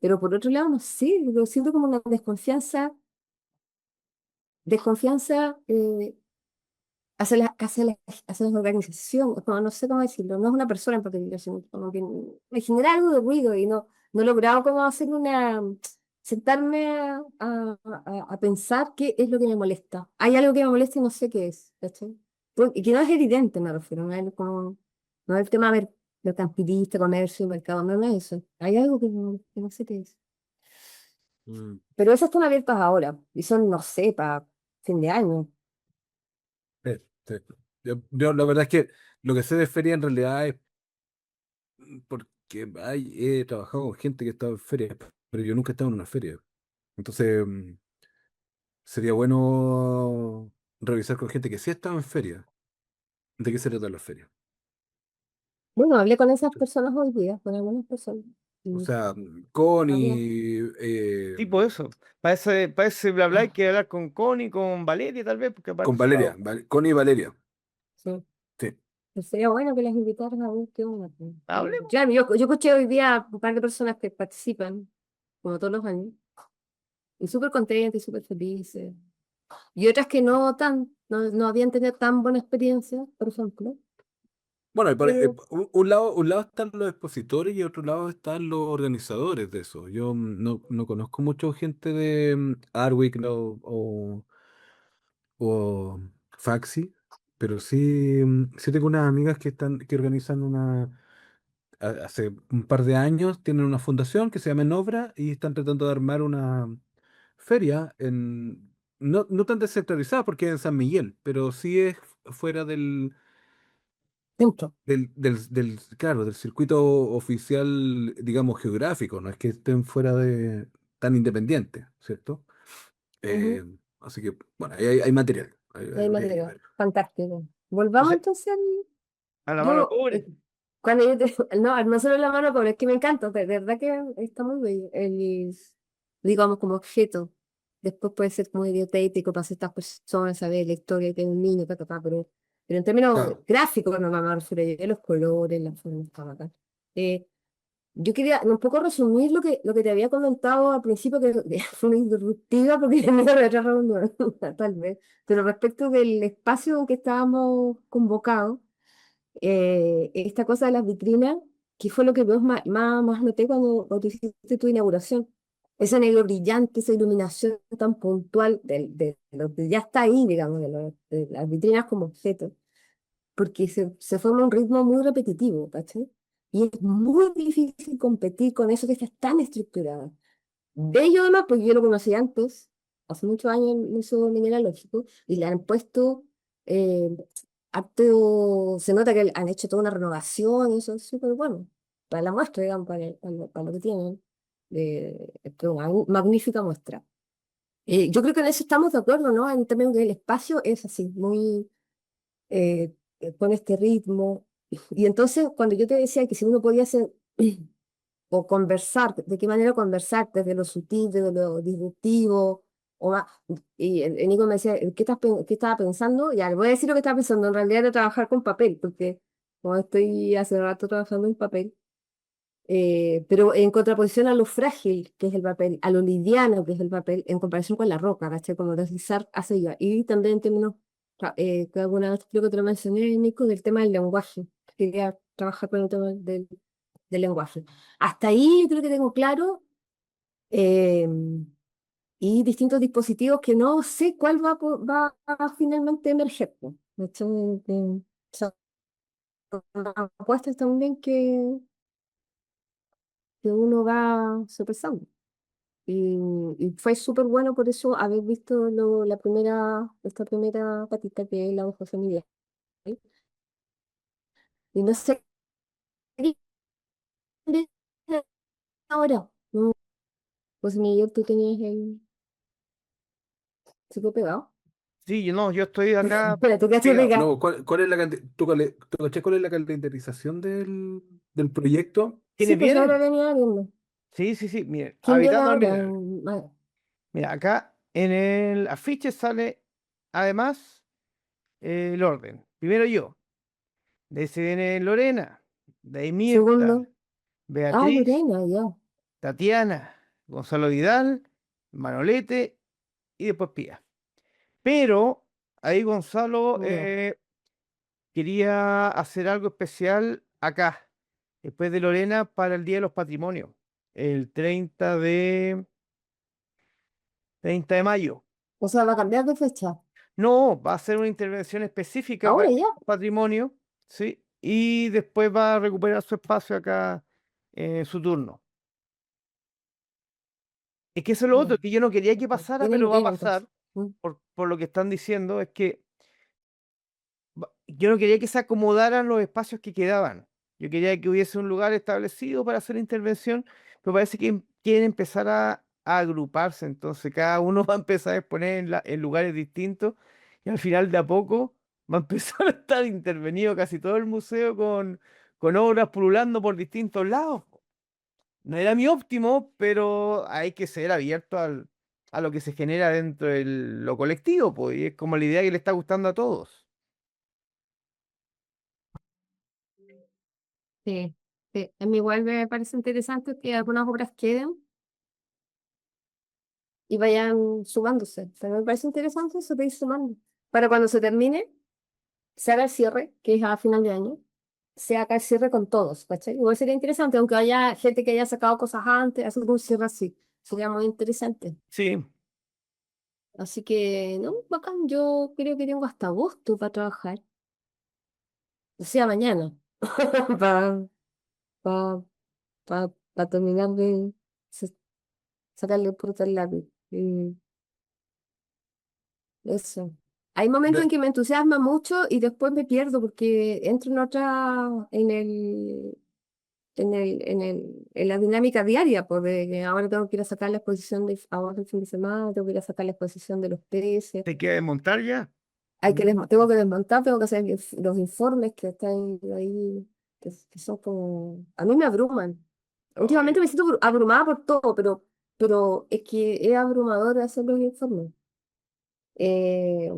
Pero por otro lado, no sé, lo siento como una desconfianza hacia la organización, como no sé cómo decirlo, no es una persona en particular, sino como que me genera algo de ruido y no he logrado como hacer una sentarme a pensar qué es lo que me molesta. Hay algo que me molesta y no sé qué es, ¿cachai? Y que no es evidente, me refiero, no es el tema mercantilista, comercio, mercado, no, no es eso. Hay algo que no sé qué es. Mm, Pero esas están abiertas ahora y son, no sé, para fin de año. sí, sí. La verdad es que lo que sé de feria en realidad es porque he trabajado con gente que ha estado en ferias, pero yo nunca he estado en una feria. Entonces, sería bueno revisar con gente que sí ha estado en feria. ¿De qué se trata la feria? Bueno, hablé con esas personas hoy día, con algunas personas. O Y sea, había- Connie, Tipo eso. Para ese bla bla hay que hablar con Connie, con Valeria tal vez, porque ha con Valeria, participado. Connie y Valeria. sí. Sí. Pero sería bueno que las invitaran a ver qué onda, pues. Hablemos. Claro, yo escuché hoy día un par de personas que participan, como todos los años, y súper contentas y súper felices. Y otras que no habían tenido tan buena experiencia, por ejemplo. Bueno, Pero, un lado están los expositores y otro lado están los organizadores de eso. Yo no conozco mucho gente de Artweek o Faxi, pero sí, sí tengo unas amigas que organizan hace un par de años, tienen una fundación que se llama Enobra y están tratando de armar una feria no tan descentralizada porque es en San Miguel, pero sí es fuera dentro. claro, del circuito oficial, digamos, geográfico, no es que estén fuera de tan independientes, ¿cierto? Ujú. Eh, Así que, bueno, ahí hay material, Y hay habría que material. ver. Fantástico. Volvamos Entonces, entonces a la mano yo, pobre. cuando yo te, no solo la mano, pero es que me encanta, de verdad que está muy bello. Digamos, como objeto. Después puede ser muy dietético para ciertas personas, saber la historia de un niño, pero en términos Claro. gráficos, no me refiero yo, los colores, las formas, está bacán. Eh, yo quería un poco resumir lo que te había comentado al principio, que fue una disruptiva porque venía de otra reunión, tal vez, pero respecto del espacio en que estábamos convocados, esta cosa de las vitrinas, que fue lo que más noté cuando hiciste tu inauguración. Ese negro brillante, esa iluminación tan puntual de lo que ya está ahí, digamos, de las vitrinas como objeto, porque se forma un ritmo muy repetitivo, ¿cachai? Y es muy difícil competir con eso que está tan estructurado. Bello además, porque yo lo conocí antes, hace muchos años en eso mineralógico, y le han puesto eh, se nota que han hecho toda una renovación, y eso es súper bueno, para la muestra, digamos, para lo que tienen. Es una magnífica muestra. Yo creo que en eso estamos de acuerdo, ¿no? En términos que el espacio es así, muy, con este ritmo. Y entonces, cuando yo te decía que si uno podía hacer o conversar, de qué manera conversar, desde lo sutil, desde lo disruptivo, o más, y el Nico me decía, ¿qué estaba pensando? Ya, le voy a decir lo que estaba pensando, en realidad era trabajar con papel, porque como estoy hace rato trabajando en papel, pero en contraposición a lo frágil que es el papel, a lo liviano que es el papel, en comparación con la roca, ¿cachai? Como deslizar hacia allá. Y también en términos, que alguna vez creo que te lo mencioné, Nico, del tema del lenguaje. Quería trabajar con el tema del lenguaje. Hasta ahí yo creo que tengo claro, eh, y distintos dispositivos que no sé cuál va a finalmente emerger, pues. De hecho, son apuestas también que uno va sopesando. Y fue súper bueno por eso haber visto esta primera patita que es la de José Miguel. Y no sé qué ahora. No, José Miguel, tú tenías el chico pegado. Sí, yo estoy acá Espera, tú quedaste pegado. pegado. No, ¿cuál es la tú cachai cuál es la calendarización del proyecto? Sí, ¿Quiénes pues ahora vienen? venía viendo. Sí, sí, sí. Miren, ¿Quién viene habitando al ahora? mineral. Ah, Mira, acá en el afiche sale además el orden. Primero yo. De ese viene Lorena. De ahí Mirta, segundo. Ah, Beatriz, Lorena, ya. Tatiana, Gonzalo Vidal, Manolete y después Pía. Pero ahí Gonzalo Ya. quería hacer algo especial acá, después de Lorena, para el Día de los Patrimonios, el 30 de 30 de mayo. O sea, va a cambiar de fecha. No, va a ser una intervención específica para Ahora el ya. patrimonio, ¿sí? Y después va a recuperar su espacio acá en su turno. Es que eso es lo Ya. otro, que yo no quería que pasara, Tiene que pero va a ver entonces. pasar Mm. por lo que están diciendo, es que yo no quería que se acomodaran los espacios que quedaban. Yo quería que hubiese un lugar establecido para hacer intervención, pero parece que quieren empezar a agruparse. Entonces cada uno va a empezar a exponer en lugares distintos y al final de a poco va a empezar a estar intervenido casi todo el museo con obras pululando por distintos lados. No era mi óptimo, pero hay que ser abierto a lo que se genera dentro de lo colectivo, pues, y es como la idea que le está gustando a todos. Sí, sí. A mí igual me parece interesante que algunas obras queden y vayan sumándose. También me parece interesante eso de ir sumando. Para cuando se termine, se haga el cierre, que es a final de año, se haga el cierre con todos, ¿cachai? Igual sería interesante, aunque haya gente que haya sacado cosas antes, hacer un cierre así. Sería muy interesante. Sí. Así que, no, bacán, yo creo que tengo hasta agosto para trabajar. O sea, mañana. Para terminar de sa- sacarle fruta al lápiz. Y eso. Hay momentos en De- que me entusiasma mucho y después me pierdo porque entro en otra, en la dinámica diaria, pues de que ahora tengo que ir a sacar la exposición de, ahora el fin de semana, tengo que ir a sacar la exposición de los peces. ¿Te queda desmontar ya? Tengo que desmontar, tengo que hacer los informes que están ahí, que son como, a mí me abruman. Últimamente Ay, me siento abrumada por todo, pero es que es abrumador hacer los informes. Eh,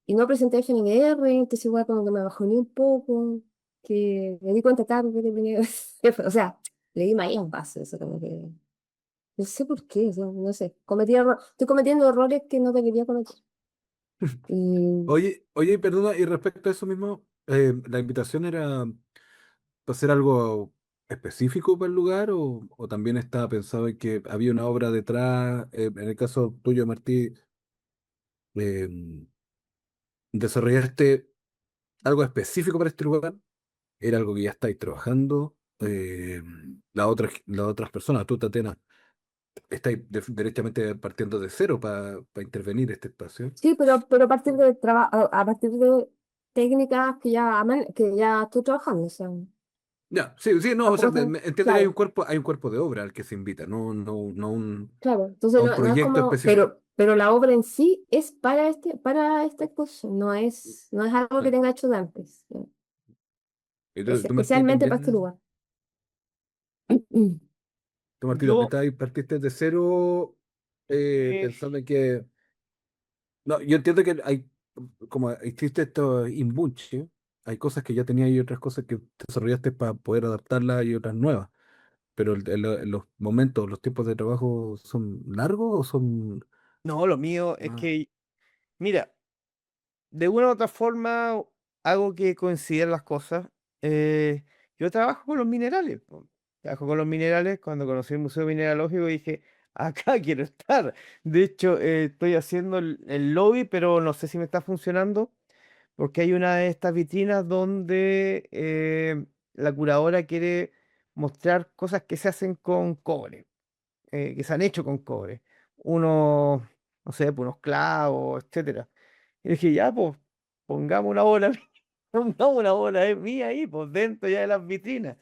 y no presenté FNR, entonces igual como que me bajoné un poco, que me di cuenta tarde que tenía, o sea, le di maíz en base, eso como que, no sé por qué, o sea, no sé, estoy cometiendo errores que no debería cometer. Y oye, perdona, y respecto a eso mismo, ¿la invitación era para hacer algo específico para el lugar o también estaba pensado en que había una obra detrás? En el caso tuyo, Martí, eh, ¿desarrollaste algo específico para este lugar? ¿Era algo que ya estáis trabajando? Las otras personas, tú, Tatiana, estáis derechamente partiendo de cero para intervenir este espacio. sí, pero a partir de a partir de técnicas que ya estoy trabajando, o sea, Ya, sí, sí, no, o sea, tampoco tengo, entiendo que claro. hay un cuerpo de obra al que se invita, no Claro, a entonces un no es proyecto como, específico. pero la obra en sí es para esta exposición, no es algo que Sí. tenga hecho de antes, Y es tú, Martí, especialmente para este también, lugar. tú, Martí, también Yo, partiste de cero eh, pensando en que. No, yo entiendo que hay, como existe esto inbunche, hay cosas que ya tenías y otras cosas que desarrollaste para poder adaptarlas y otras nuevas. Pero los momentos, los tiempos de trabajo son largos o son no, lo mío es más. que, mira, de una u otra forma hago que coincidan las cosas. Eh, yo trabajo con los minerales, po. Trabajo con los minerales. Cuando conocí el Museo Mineralógico dije, acá quiero estar. De hecho, estoy haciendo el lobby, pero no sé si me está funcionando, porque hay una de estas vitrinas donde la curadora quiere mostrar cosas que se hacen con cobre, que se han hecho con cobre. Unos, no sé, pues, unos clavos, etcétera. Y dije, ya, pues, pongamos una bola, pongamos una bola mía ahí, pues, dentro ya de las vitrinas.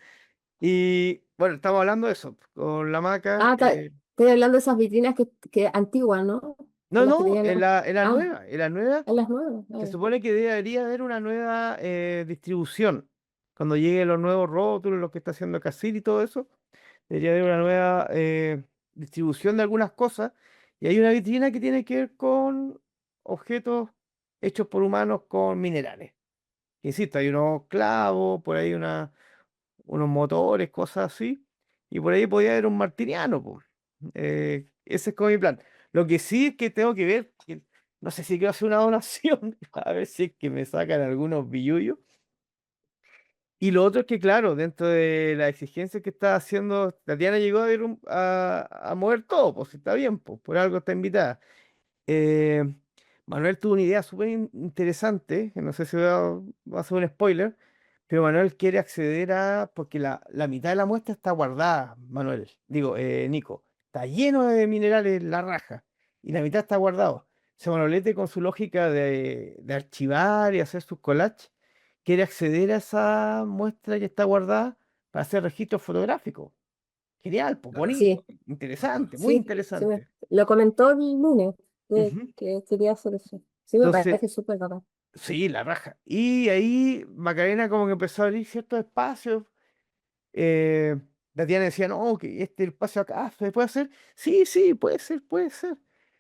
Y bueno, estamos hablando de eso, con la maca. Estoy hablando de esas vitrinas que antiguas, ¿no? No, Las que no, tenían ah, en la nueva, en las nuevas. se supone que debería haber una nueva distribución. Cuando lleguen los nuevos rótulos, lo que está haciendo Casil y todo eso, debería haber una nueva distribución de algunas cosas. Y hay una vitrina que tiene que ver con objetos hechos por humanos con minerales. Insisto, hay unos clavos, por ahí unos motores, cosas así. Y por ahí podía haber un martiriano, po. Ese es como mi plan. Lo que sí es que tengo que ver, que no sé si quiero hacer una donación, a ver si es que me sacan algunos billullos. Y lo otro es que, claro, dentro de la exigencia que está haciendo, Tatiana llegó a mover todo, pues está bien, pues por algo está invitada. eh, Manuel tuvo una idea súper interesante, que no sé si va a ser un spoiler, pero Manuel quiere acceder a, porque la mitad de la muestra está guardada, Manuel, digo, Nico, está lleno de minerales la raja, y la mitad está guardado. Se Manolete con su lógica de archivar y hacer sus collages, quiere acceder a esa muestra que está guardada para hacer registros fotográficos. Genial, pues Claro. Sí, bonito, interesante, muy sí, interesante. lo comentó el lunes, Ujú. que quería hacer eso. Sí, me Entonces, parece súper bacán. sí, la raja. Y ahí Macarena como que empezó a abrir ciertos espacios. eh, la Diana decía, no, que este espacio acá se puede hacer. Sí, sí, puede ser, puede ser.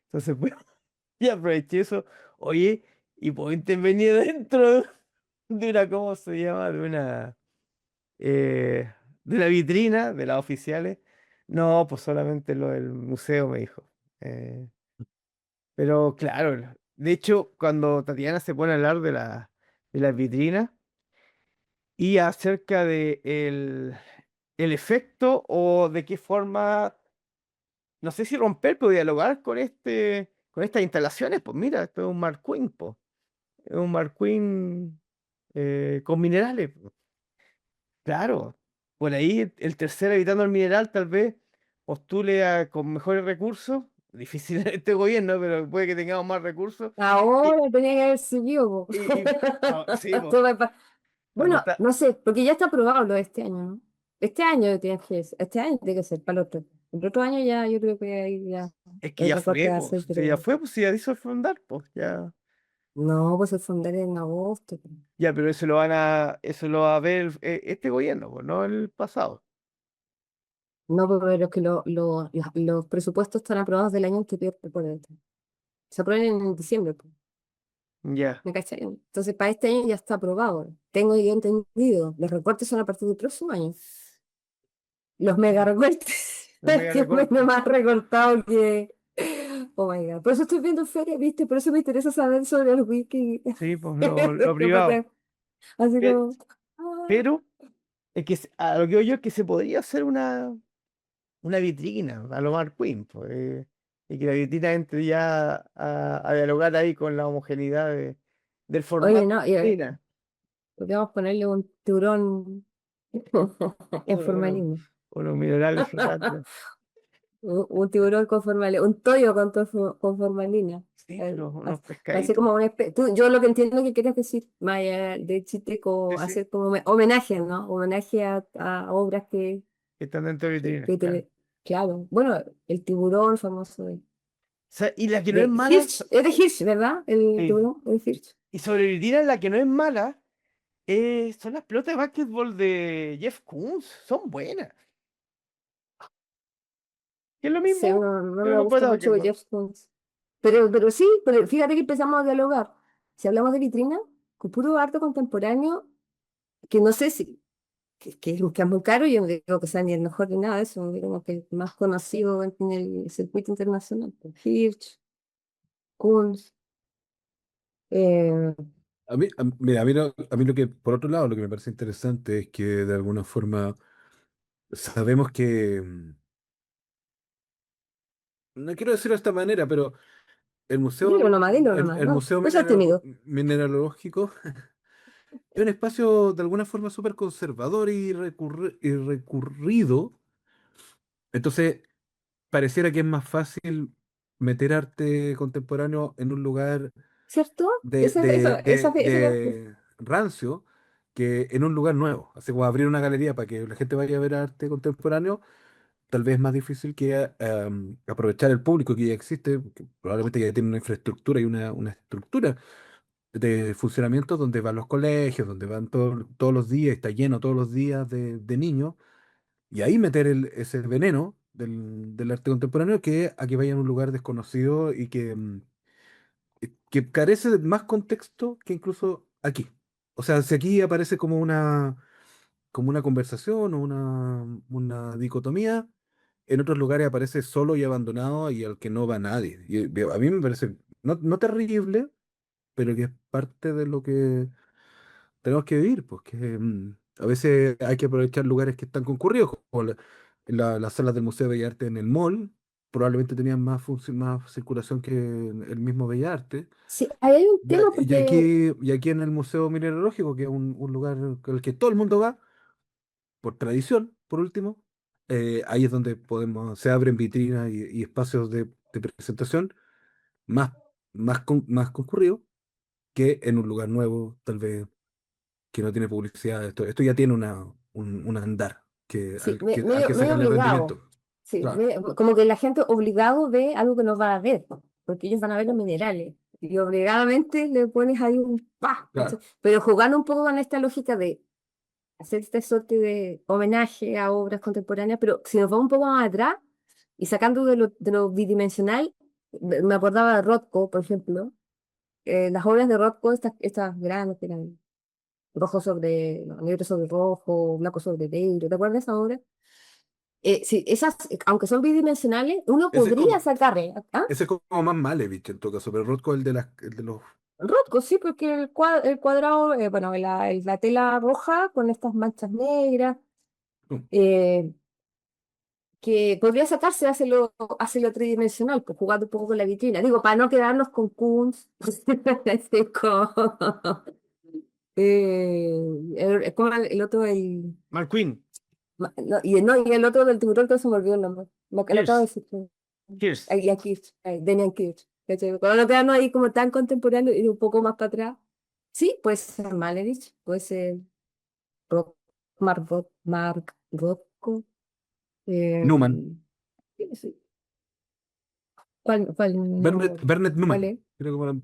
Entonces, pues, y aproveché eso. Oye, y puedo intervenir dentro de una, ¿cómo se llama? Eh, de una vitrina de las oficiales. No, pues solamente lo del museo, me dijo. Eh, pero claro, de hecho, cuando Tatiana se pone a hablar de las vitrinas, y acerca de el efecto o de qué forma, no sé si romper, pero dialogar con con estas instalaciones, pues mira, esto es un Marquín, po, es un Marquín con minerales, po. Claro, por ahí el tercer habitando el mineral tal vez postule con mejores recursos, difícil en este gobierno, pero puede que tengamos más recursos. Y, Ahora tenía que haber seguido, po. sí, pues, Todo pa- cuando Bueno, está, no sé, porque ya está aprobado lo de este año, ¿no? Este año tiene que ser para el otro. El otro año ya, yo creo que ahí ya es que el ya recorte fue, va a pues, ser, si ya pero fue, pues si ya hizo el fondar, pues ya. no, pues el fundar en agosto, po. Ya, pero eso lo va a ver este gobierno, pues, no el pasado. No, pero es que los presupuestos están aprobados del año anterior, por dentro. Se aprueban en diciembre, po. Ya. ¿Me cachai? Entonces, para este año ya está aprobado. Tengo yo entendido. Los recortes son a partir del próximo año. Los mega recortes. Los mega Que bueno, recortes. más recortado que. Oh my God. Por eso estoy viendo feria, ¿viste? Por eso me interesa saber sobre el wiki. Sí, pues lo No puedo privado. creer. Así Pe- como. Ah. Pero, es que a lo que veo yo es que se podría hacer una vitrina a lo McQueen, pues, y que la vitrina entre ya a dialogar ahí con la homogeneidad del Oye, formato no, de vitrina. podríamos ponerle un tiburón en Unos, formalina. unos minerales flotantes. Un tiburón con formalina. Un toyo con formalina. Sí, Eh, pero unos Así pescaditos. como yo lo que entiendo que quieres decir, más allá de chiste, Sí, como sí, hacer como homenaje, ¿no? Homenaje a obras que están dentro de vitrinas, que claro. claro. Bueno, el tiburón famoso O sea, y la que no es de mala, Hirsch, es de Hirsch, ¿verdad? El sí. tiburón es de Hirsch. Y sobre vitrina, la que no es mala. Son las pelotas de básquetbol de Jeff Koons. Son buenas. Que es lo Sí, mismo no que me una gusta pelota de mucho básquetbol. Jeff Koons. Pero sí, pero fíjate que empezamos a dialogar. Si hablamos de vitrina, con puro arte contemporáneo, que no sé si, que es muy caro, yo no digo que sea ni el mejor ni nada de eso, digamos que el más conocido en el circuito internacional, pues, Hirsch, Koons, eh, Mira, a mí lo que, por otro lado, lo que me parece interesante es que de alguna forma sabemos que, no quiero decirlo de esta manera, pero dilo nomás, el no, museo no seas tímido. mineralógico es un espacio de alguna forma súper conservador y recurrido. Entonces, pareciera que es más fácil meter arte contemporáneo en un lugar ¿Cierto? Esa, rancio que en un lugar nuevo. Así como abrir una galería para que la gente vaya a ver arte contemporáneo, tal vez es más difícil que aprovechar el público que ya existe, que probablemente ya tiene una infraestructura y una estructura de funcionamiento donde van los colegios, donde van todos los días, está lleno todos los días de niños, y ahí meter ese veneno del arte contemporáneo que a que vaya a un lugar desconocido y que carece de más contexto que incluso aquí. O sea, si aquí aparece como una conversación o una dicotomía, en otros lugares aparece solo y abandonado y al que no va nadie. Y a mí me parece no terrible, pero que es parte de lo que tenemos que vivir, porque a veces hay que aprovechar lugares que están concurridos, como las salas del Museo de Bellas Artes en el mall. probablemente tenían más circulación que el mismo Bellas Artes. Sí, ahí hay un Ya, tema porque y aquí en el Museo Mineralógico, que es un lugar al que todo el mundo va, por tradición, por último, ahí es donde se abren vitrinas y espacios de presentación más, más concurridos que en un lugar nuevo, tal vez que no tiene publicidad. Esto ya tiene un andar sí, al medio, que medio sacarle obligado. rendimiento. Sí, Claro, como que la gente obligado ve algo que no va a ver, po, porque ellos van a ver los minerales. Y obligadamente le pones ahí un pa, ¿cachai? claro. Pero jugando un poco con esta lógica de hacer esta suerte de homenaje a obras contemporáneas, pero si nos vamos un poco más atrás y sacando de lo bidimensional, me acordaba de Rothko, por ejemplo, las obras de Rothko, estas grandes, que eran rojo sobre, no, negro sobre rojo, blanco sobre negro, ¿te acuerdas de esa obra? Sí, esas, aunque son bidimensionales, uno Ese es podría como, sacarle, ¿ah? ese es como más Malevich en todo caso, pero Rothko el de los... Rothko, sí, porque el cuadrado, bueno, la tela roja con estas manchas negras, Mm. eh, que podría sacarse, hacerlo tridimensional, pues jugando un poco con la vitrina. Digo, para no quedarnos con Kunz, así como el otro, McQueen, no, y el otro del tiburón, que se me olvidó el nombre. Lo acabo de Kirsch, decir. Kirsch. Ahí, aquí, Daniel Kirch. ¿Cachai? Cuando no quedarnos ahí como tan contemporáneo y un poco más para atrás. Sí, puede ser Malerich, puede ser Mark Rothko. eh, Newman, sí. ¿Cuál no? Bernard ¿Cuál Newman, es? creo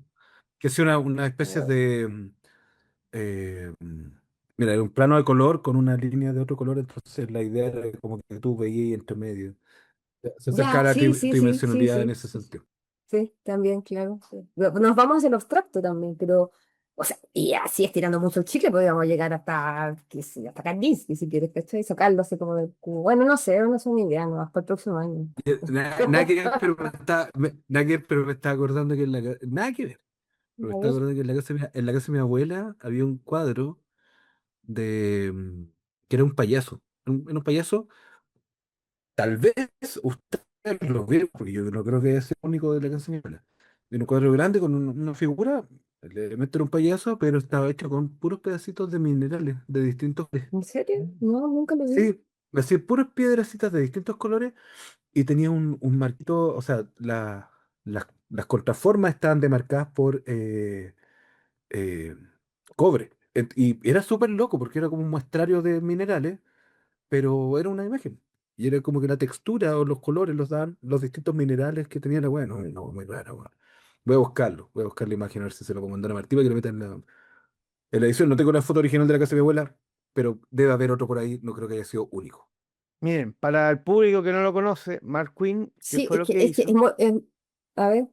que es una especie Ah, de... eh, mm, mira, era un plano de color con una línea de otro color, entonces la idea era como que tú veías entre medio. Se acerca a ya, la sí, sí, sí, sí, tridimensionalidad en sí. ese sentido. Sí, también, claro. Sí. Nos vamos hacia el abstracto también, pero, o sea, y así estirando mucho el chicle, podríamos llegar hasta, qué sé yo, hasta Kandinsky, si quieres, ¿cachai? Sacarlo así como del cubo. Bueno, no sé, no son ideas, no, hasta el próximo año. Nada que ver, pero nada que ver, pero me estaba acordando que nada que ver, pero me A estaba ver, acordando que en la casa de mi abuela había un cuadro de que era un payaso. Era un payaso. Tal vez ustedes lo vieron, porque yo no creo que sea el único de la canción. En un cuadro grande con una figura, le meten un payaso, pero estaba hecho con puros pedacitos de minerales de distintos colores. ¿en serio? No, nunca lo vi. Sí, así puras piedracitas de distintos colores y tenía un marquito, o sea, las contraformas estaban demarcadas por eh, cobre. Y era súper loco porque era como un muestrario de minerales pero era una imagen. Y era como que la textura o los colores los daban los distintos minerales que tenía la weá. No, no, muy raro, weón. Voy a buscar la imagen a ver si se lo puedo mandar a Martí para que lo meta en la edición. No tengo la foto original de la casa de mi abuela, pero debe haber otro por ahí, no creo que haya sido único. Miren, para el público que no lo conoce, McQueen, ¿qué Sí, fue lo que hizo? a ver,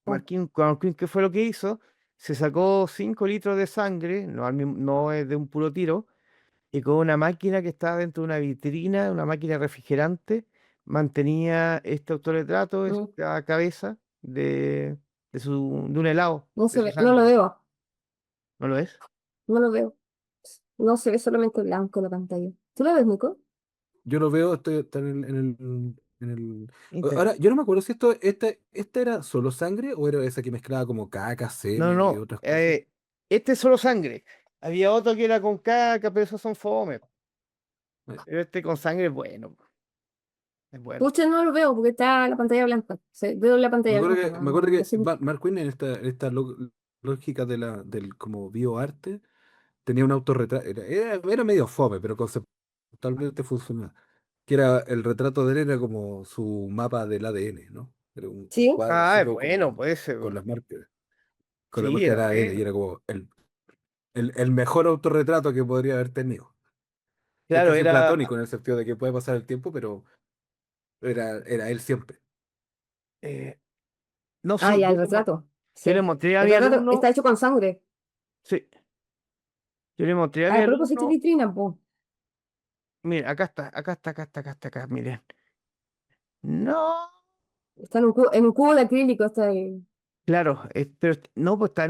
ah, McQueen, ¿qué fue lo que hizo? Se sacó 5 litros de sangre, no es de un puro tiro, y con una máquina que estaba dentro de una vitrina, una máquina refrigerante, mantenía este autorretrato, mm, esta cabeza de un helado, no de se su ve, no lo sangre. veo, ¿No lo es? no lo veo. No se ve solamente blanco la pantalla. ¿Tú lo ves, Nico? Yo lo veo, está en el. Inter- Ahora, yo no me acuerdo si esta era solo sangre o era esa que mezclaba como caca, No, no, semen y no. otras cosas. Este es solo sangre. Había otro que era con caca, pero esos son fome. Eh, Pero este con sangre es bueno. Es bueno. Pucha, no lo veo porque está la pantalla blanca. Veo la Me pantalla acuerdo blanca, que, no, me acuerdo no que sé. Mark Quinn en esta lógica del como bioarte tenía un autorretrato, era medio fome, pero conceptualmente funcionaba. Que era el retrato de él era como su mapa del ADN, ¿no? Era un Sí, cuadro Ah, así es todo bueno, como puede ser. con las marcas, con la Sí, marca era del ADN, y bueno. era como el mejor autorretrato que podría haber tenido. Es Claro, casi era. platónico en el sentido de que puede pasar el tiempo, pero era él siempre. eh, no, ah, sí, ya, el retrato. yo le Sí. mostré a El mi retrato está alumno. hecho con sangre. Sí, yo le mostré a mi Ah, pero pusiste alumno. vitrina, pues. Mira, acá está, acá está, acá está, acá está, acá, miren. No. Está en un cubo de acrílico, está ahí. Claro, pero no, pues está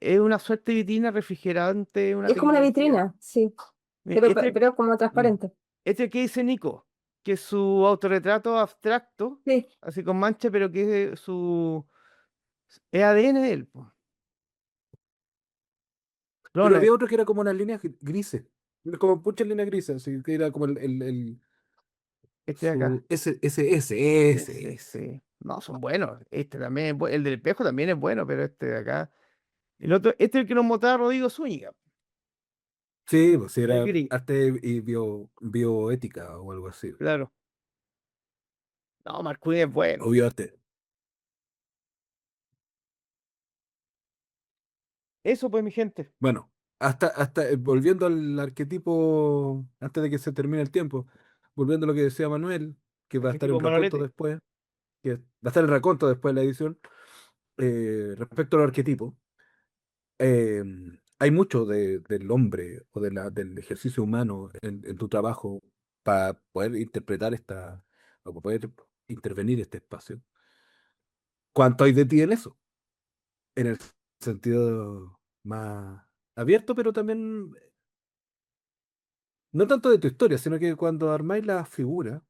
es una suerte de vitrina refrigerante, una Es como una tecnología. vitrina, sí. Mire, Pero es como mm, transparente. este que dice Nico. que su autorretrato abstracto, Sí, así con mancha, pero que es ADN de él, po. Pero Clones, había otro que era como unas líneas grises. Como muchas líneas grises, así que era como este de acá. ese. Sí. No, son buenos. Este también es el del espejo también es bueno, pero este de acá. El otro, este es el que nos mostraba Rodrigo Zúñiga, Sí, pues sí, el era gris, arte y bioética o algo así. claro. No, Marcuini es bueno. O bioarte. Eso pues, mi gente. Bueno, hasta volviendo al arquetipo, antes de que se termine el tiempo, volviendo a lo que decía Manuel, que va a estar en Arquetipo raconto Manolete. después, que va a estar el raconto después de la edición, respecto al arquetipo, eh, hay mucho del hombre o del ejercicio humano en tu trabajo para poder interpretar o para poder intervenir este espacio. ¿Cuánto hay de ti en eso? En el sentido más abierto, pero también no tanto de tu historia, sino que cuando armáis la figura,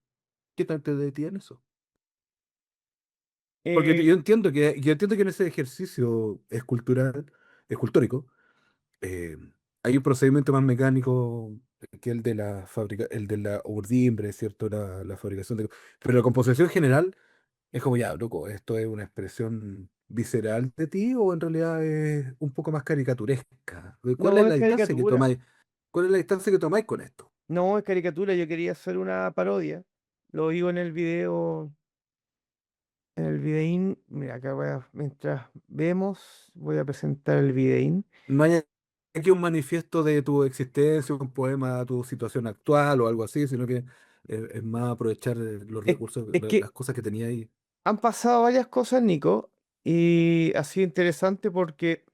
¿qué tanto de ti en eso? Porque Eh, yo entiendo que en ese ejercicio escultórico, eh, hay un procedimiento más mecánico que el de la el de la urdimbre, ¿cierto? La fabricación de. Pero la composición general es como ya, loco, ¿esto es una expresión visceral de ti o en realidad es un poco más caricaturesca? ¿Cuál es no, es la distancia que caricatura. tomáis? ¿Cuál es la distancia que tomáis con esto? No, es caricatura. Yo quería hacer una parodia. Lo digo en el video. En el videín. Mira, acá mientras vemos, voy a presentar el videín. No hay aquí un manifiesto de tu existencia, un poema a tu situación actual o algo así, sino que es más aprovechar los Es, recursos, es las que cosas que tenía ahí. han pasado varias cosas, Nico, y ha sido interesante porque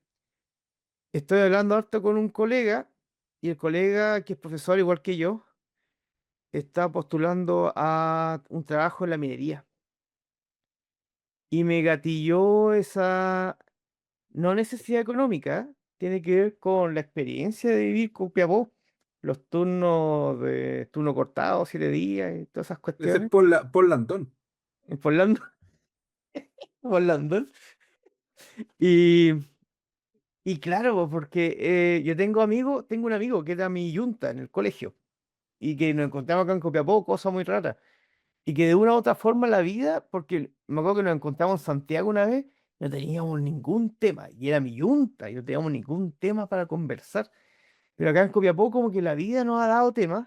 estoy hablando harto con un colega, y el colega, que es profesor igual que yo, está postulando a un trabajo en la minería. Y me gatilló esa no necesidad económica, tiene que ver con la experiencia de vivir con Copiapó, los turnos de turno cortado, 7 días y todas esas Ese es cuestiones. Paul Landón. En Portland, Portland. Y, y claro, porque yo tengo un amigo que era mi yunta en el colegio y que nos encontramos acá en Copiapó, cosa muy rara. Y que de una u otra forma la vida, porque me acuerdo que nos encontramos en Santiago una vez, no teníamos ningún tema, y era mi yunta, y no teníamos ningún tema para conversar. Pero acá en Copiapó como que la vida nos ha dado temas,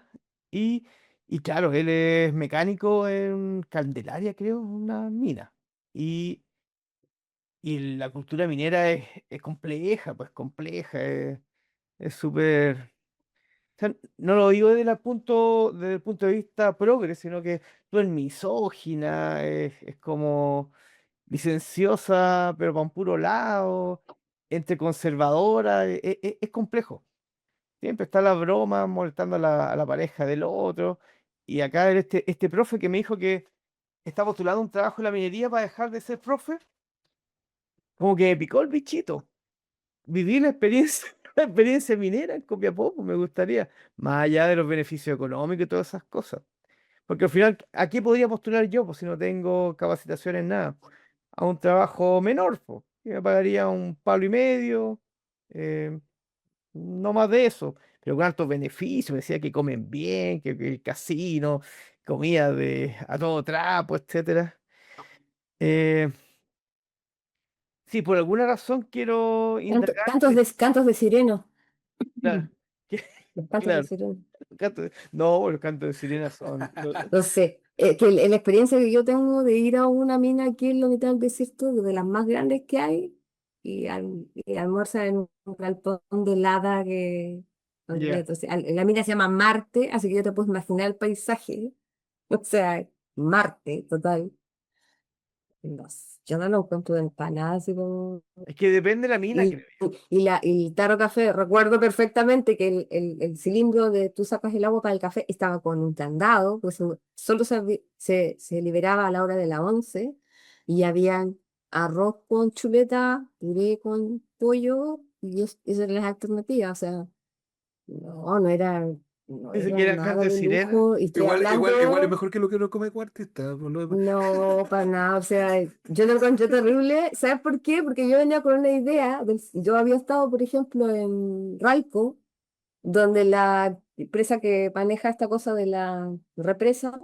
y, y claro, él es mecánico en Candelaria, creo, una mina. Y, y la cultura minera es compleja, pues compleja, es súper... O sea, no lo digo desde el punto de vista progre, sino que tú eres misógina, es como licenciosa, pero para un puro lado, entre conservadora, es complejo. Siempre está la broma molestando a la pareja del otro. Y acá este profe que me dijo que está postulando un trabajo en la minería para dejar de ser profe, como que me picó el bichito. Vivir la experiencia, la experiencia minera en Copiapó, pues me gustaría, más allá de los beneficios económicos y todas esas cosas. Porque al final, ¿a qué podría postular yo? Pues si no tengo capacitación en nada. A un trabajo menor, pues, que me pagaría un palo y medio, eh, no más de eso, pero con altos beneficios. Me decía que comen bien, que el casino, comida a todo trapo, etcétera. Eh, sí, por alguna razón quiero indagar. Cantos de sireno. Claro, que- Los cantos de claro. sireno. No, los cantos de sirena son. No sé, que la experiencia que yo tengo de ir a una mina aquí en la mitad del desierto, de las más grandes que hay, y almuerza en un galpón de helada que... Ya. Entonces, la mina se llama Marte, así que yo te puedo imaginar el paisaje. O sea, Marte, total. No sé, yo no lo encuentro de empanada, así como... Es que depende de la mina, Y, creo y el tarro café, recuerdo perfectamente que el cilindro de tú sacas el agua para el café estaba con un candado, pues solo se liberaba a la hora de la 11 y habían arroz con chuleta, puré con pollo y esas eran las alternativas. O sea, no era. no Ni era siquiera Can nada de de Sirena. lujo. Y estoy Igual es hablando, mejor que lo que uno come cuartista. no, para nada. O sea, yo lo encontré terrible. ¿Sabes por qué? Porque yo venía con una idea. Yo había estado, por ejemplo, en Ralco, donde la empresa que maneja esta cosa de la represa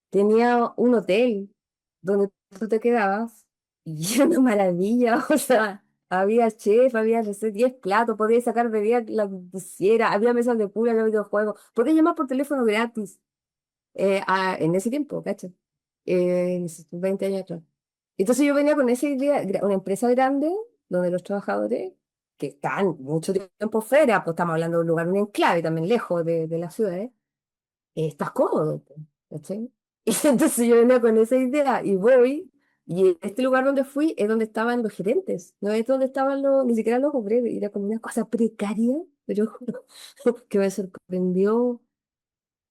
tenía un hotel donde tú te quedabas y era una maravilla. O sea, había chef, había, no sé, 10 platos, podías sacar bebida la que quisiera, había mesas de pool, había videojuegos, podías llamar por teléfono gratis en ese tiempo, ¿cachai? En esos 20 años atrás. Entonces yo venía con esa idea, una empresa grande donde los trabajadores que están mucho tiempo fuera, pues estamos hablando de un lugar, un enclave también lejos de la ciudad, estás cómodo, po, ¿cachai? Y entonces yo venía con esa idea y voy, y este lugar donde fui es donde estaban los gerentes, no es donde estaban ni siquiera los obreros, y era como una cosa precaria, pero que me sorprendió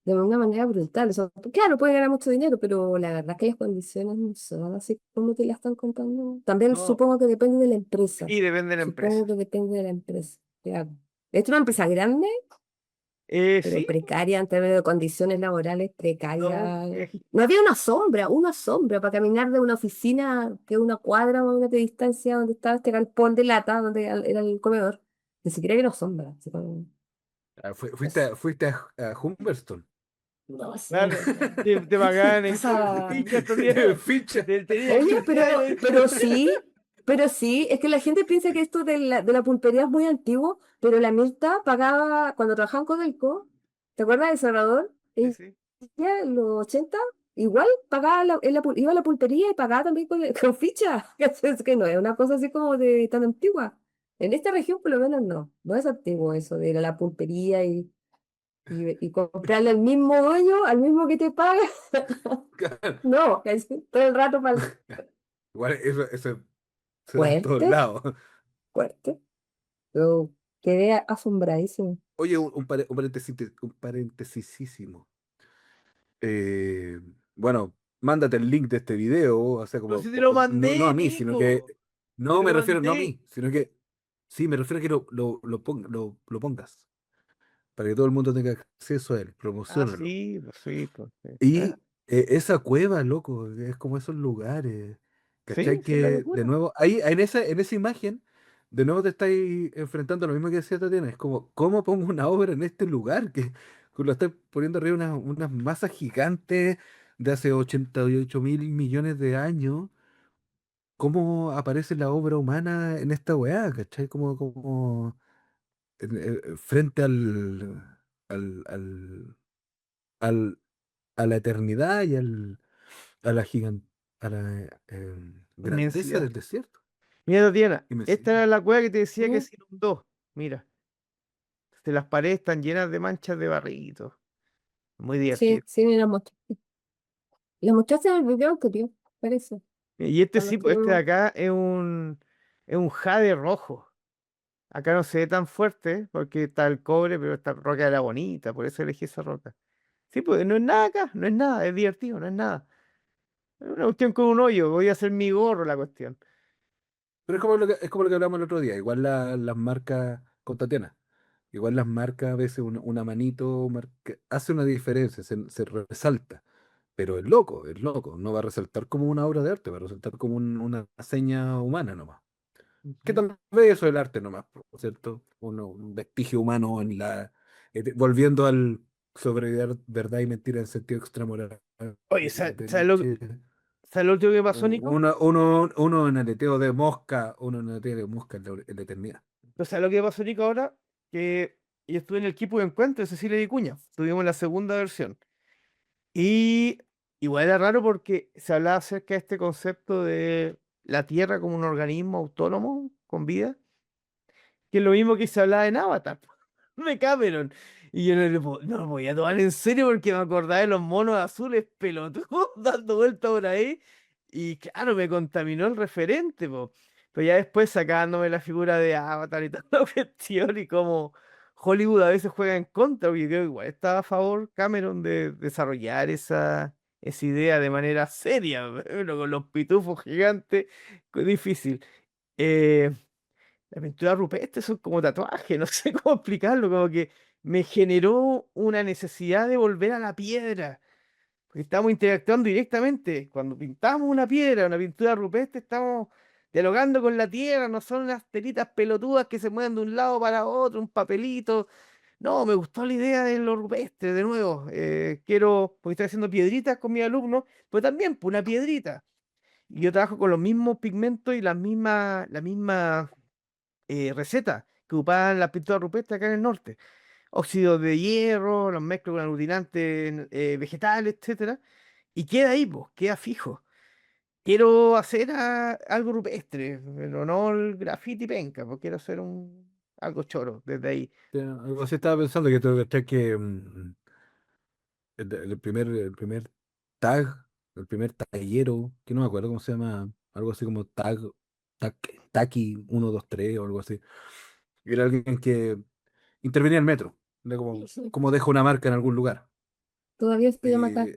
de una manera brutal. O sea, claro, puede ganar mucho dinero, pero la verdad es que las condiciones no son así como te las están contando. También No, supongo que depende de la empresa, y depende de la supongo empresa. que depende de la empresa. Claro. Esto es una empresa grande pero Sí, precaria en términos de condiciones laborales, no, precaria. No había una sombra para caminar de una oficina que es una cuadra o una de distancia donde estaba este galpón de lata, donde era el comedor. Ni siquiera había una sombra. Así como, Fuiste, es- a Humberstone. no sé. claro, te pagaban en Esa- ficha estos días. Ficha. Tenía Oye, 15 años. pero sí, es que la gente piensa que esto de la pulpería es muy antiguo, pero la Mirta pagaba, cuando trabajaba en Codelco, ¿te acuerdas de Salvador? Sí, sí. Ya en los 80 igual pagaba iba a la pulpería y pagaba también con ficha. Es que no es una cosa así como de tan antigua. En esta región por lo menos no es antiguo eso de ir a la pulpería y comprarle al mismo dueño, al mismo que te paga. No, es todo el rato para Igual eso se da en todos fuerte, lados. fuerte. Yo quedé asombradísimo. Oye, un paréntesisísimo. Eh, bueno, mándate el link de este video, o sea, Pero como, si te lo no a mandé, mí, sino que, Nico. Te no lo me refiero, no a mandé. mí, sino que, sí, me refiero a que lo pongas, para que todo el mundo tenga acceso a él, Ah, promocionalo. sí, pues sí. Y esa cueva, loco, es como esos lugares, Sí, ¿cachai? sí, la Que de locura. nuevo, ahí en esa imagen, de nuevo te estáis enfrentando a lo mismo que decía Tatiana, es como, ¿cómo pongo una obra en este lugar? Que lo estoy poniendo arriba unas masas gigantes de hace 88.000 millones de años. ¿Cómo aparece la obra humana en esta weá? ¿Cachai? Como frente al, al, al- a la eternidad y a la grandeza Inmensidad. del desierto. Mira, Tatiana, esta Inmensidad. era la cueva que te decía que Mm, se inundó. Mira, las paredes están llenas de manchas de barritos. Muy sí, divertido. sí, me la mostraste. La mostraste en el video anterior, parece. Y este Cuando sí, pues este de estuvimos. acá es un jade rojo. Acá no se ve tan fuerte porque está el cobre, pero esta roca era bonita, por eso elegí esa roca. Sí, pues no es nada acá, no es nada, es divertido, no es nada. Es una cuestión con un hoyo, voy a hacer mi gorro la cuestión. Pero es como lo que hablamos el otro día. Igual las marcas con Tatiana. Igual las marcas, a veces una manito hace una diferencia, se resalta. Pero es loco. No va a resaltar como una obra de arte, va a resaltar como una seña humana nomás. Que Ujú. tal vez eso es el arte nomás, ¿por cierto? Un vestigio humano volviendo al sobre verdad y mentira en sentido extramoral Oye, de ¿sabes Nietzsche. lo último que pasó, Nico? Uno en aleteo de mosca, uno en aleteo de mosca en la eternidad. O sea, lo que pasó, Nico, ahora, que yo estuve en el equipo de encuentro de Cecilia Vicuña. Tuvimos la segunda versión. Y igual era raro porque se hablaba acerca de este concepto de la Tierra como un organismo autónomo con vida, que es lo mismo que se hablaba en Avatar, de Cameron. Y yo no lo podía tomar en serio porque me acordaba de los monos azules pelotudos dando vueltas por ahí. Y claro, me contaminó el referente, po. Pero ya después sacándome la figura de Avatar y toda la cuestión y como Hollywood a veces juega en contra, porque yo creo que igual estaba a favor Cameron de desarrollar esa idea de manera seria, pero con los pitufos gigantes, difícil. Eh, la pintura rupestre son como tatuajes, no sé cómo explicarlo, como que me generó una necesidad de volver a la piedra. Porque estamos interactuando directamente. Cuando pintamos una piedra, una pintura rupestre, estamos dialogando con la tierra, no son las telitas pelotudas que se mueven de un lado para otro, un papelito. No, me gustó la idea de lo rupestre, de nuevo. Quiero, porque estoy haciendo piedritas con mis alumnos, pero también pues, una piedrita. Y yo trabajo con los mismos pigmentos y la misma receta que ocupaban las pinturas rupestres acá en el norte. Óxidos de hierro, los mezclo con aglutinantes vegetales, etcétera, y queda ahí, pues, queda fijo. Quiero hacer algo rupestre, pero no el graffiti penca, porque quiero hacer algo choro desde ahí. Algo así estaba pensando que tengo que cachar que el primer tag, el primer taguero, que no me acuerdo cómo se llama, algo así como tag, Taki 123 o algo así. Era alguien que intervenía en el metro, de Sí, sí. como deja una marca en algún lugar. Todavía se llama acá. Y,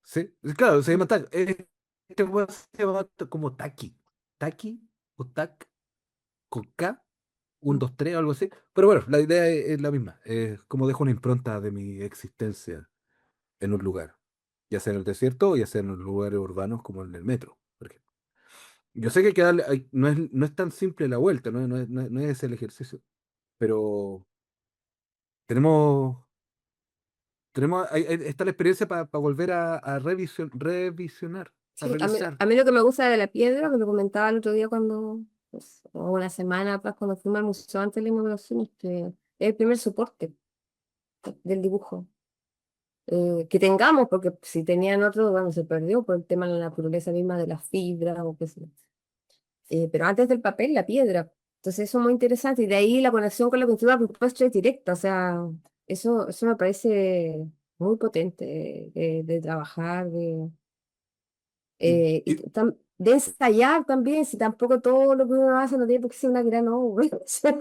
sí, claro, se llama tag. Este weón se llama como Taki. Taki o tac con K, 123 o algo así. Pero bueno, la idea es la misma. Es como dejo una impronta de mi existencia en un lugar, ya sea en el desierto o ya sea en los lugares urbanos como en el metro, por ejemplo. Yo sé que hay que darle, no es tan simple la vuelta, no es el ejercicio, pero tenemos, está la experiencia para volver a revisionar, a Sí, revisar. a mí lo que me gusta de la piedra, que lo comentaba el otro día cuando, pues, o una semana atrás, cuando fuimos al museo antes de la inauguración, que es el primer soporte del dibujo. Que tengamos, porque si tenían otro, bueno, se perdió por el tema de la naturaleza misma de las fibras o qué sé yo. Pero antes del papel, la piedra. Entonces eso es muy interesante y de ahí la conexión con la pintura rupestre es directa, o sea, eso me parece muy potente de trabajar, Y, y y- de ensayar también, si tampoco todo lo que uno hace no tiene por qué ser una gran obra.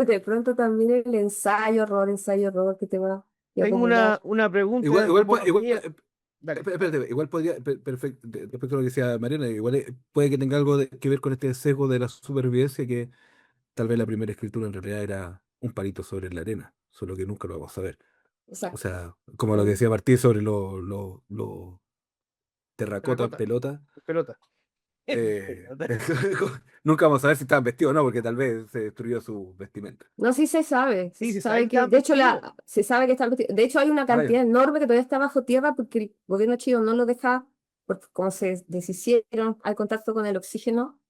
De pronto también el ensayo, error que te va a Tengo acumular. una pregunta de igual, igual, pu- igual, antropología. Dale. espérate, igual podría, perfecto, respecto a lo que decía Mariana, igual puede que tenga algo que ver con este sesgo de la supervivencia que tal vez la primera escritura en realidad era un palito sobre la arena, solo que nunca lo vamos a ver. O Exacto. sea, como lo que Mm. decía Martí sobre los terracota en Terracota, pelota, pelota. eh, Pelota. nunca vamos a ver si estaban vestidos o no, porque tal vez se destruyó su vestimenta. No, sí se Sí, se sabe sabe que que, estaban de hecho, vestidos. se sabe que están vestidos. De hecho, hay una Ah, ya. cantidad enorme que todavía está bajo tierra porque el gobierno chino no lo deja, porque como se deshicieron al contacto con el oxígeno,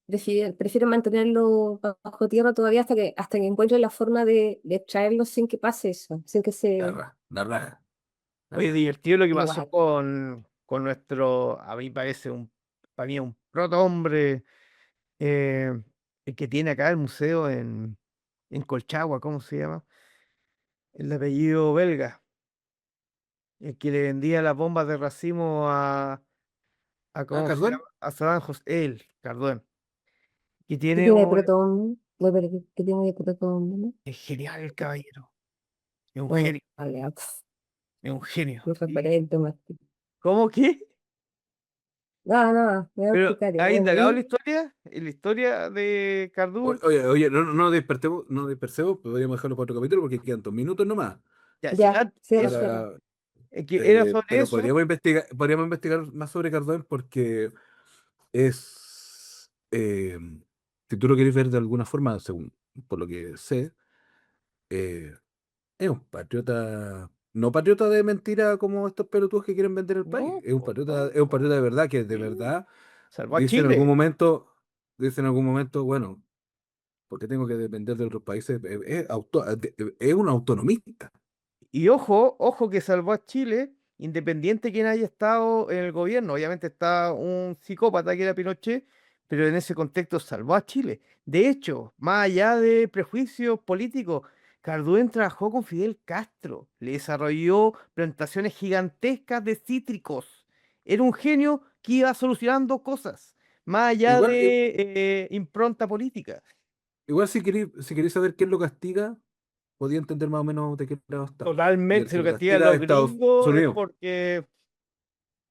prefieren mantenerlo bajo tierra todavía hasta que encuentren la forma de extraerlo sin que pase eso, sin que La se... raja, la raja, la Oye, raja. divertido lo que pasó Igual. con nuestro, a mí parece para mí un protohombre, eh, el que tiene acá el museo en Colchagua, ¿cómo se llama? El apellido belga, el que le vendía las bombas de racimo Ah, ¿cómo se llama? Cardón. A Saddam Hussein, él, Cardón, que ¿Qué tiene tiene de protón? Voy a ver qué tiene de protón, ¿no? es genial el caballero, Bueno, vale, es un genio. un Y, referente, Martín. ¿cómo que? No, no, me voy a Pero, explicar. ¿has Bueno, indagado y la historia de Cardún? Oye, oye, no dispersemos, no dispersemos, podríamos dejarlo para otro capítulo porque quedan 2 minutos nomás. Ya, sí, ya, cierra, eso, cierra. Para, que era sobre pero eso. podríamos investigar más sobre Cardón porque es, si tú lo quieres ver de alguna forma, según por lo que sé, eh, es un patriota, no patriota de mentira como estos pelotudos que quieren vender el país. No, Es un po, patriota, no, es un po. patriota de verdad que de Sí, verdad salvó a dice en algún Chile. momento, dice en algún momento, bueno, ¿por qué tengo que depender de otros países? Es un autonomista. Y ojo que salvó a Chile, independiente de quién haya estado en el gobierno. Obviamente está un psicópata que era Pinochet, pero en ese contexto salvó a Chile. De hecho, más allá de prejuicios políticos, Carduen trabajó con Fidel Castro, le desarrolló plantaciones gigantescas de cítricos. Era un genio que iba solucionando cosas, más allá Igual, de impronta política. igual si queréis saber quién lo castiga, podía entender más o menos de qué lado está. Y Totalmente, el si que lo lo castigan castiga los es Estados gringos es Unidos. porque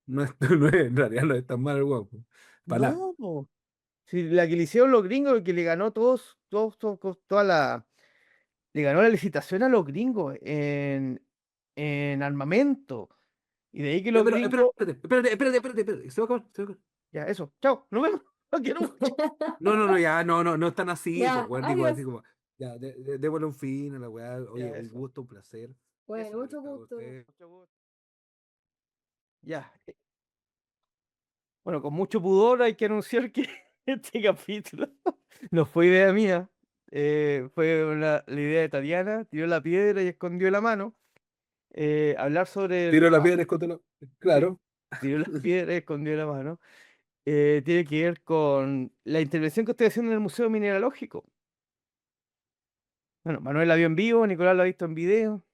No es, en realidad no es tan mal el guapo. Para nada. no, po. Si la que le hicieron los gringos, el que le ganó toda le ganó la licitación a los gringos en armamento. Y de ahí que Ya, los pero gringos. espérate. Se va a acabar, se va a acabar. Ya, eso. Chao. Nos vemos. Lo quiero mucho. No, ya, no están así, pues, Ya, weón, digo adiós. así como, ya, démosle un fin a la weá, oye, Ya, un eso. gusto, un placer. Bueno, Eso. mucho Estar con gusto. ustedes. Mucho gusto. Ya. Bueno, con mucho pudor hay que anunciar que este capítulo no fue idea mía. Fue la idea de Tatiana. Tiró la piedra y escondió la mano. Hablar sobre Tiro la piedra, escótelo. sí, Claro. tiró la piedra y escondió la mano. Tiene que ver con la intervención que estoy haciendo en el Museo Mineralógico. Bueno, Manuel la vio en vivo, Nicolás la ha visto en video.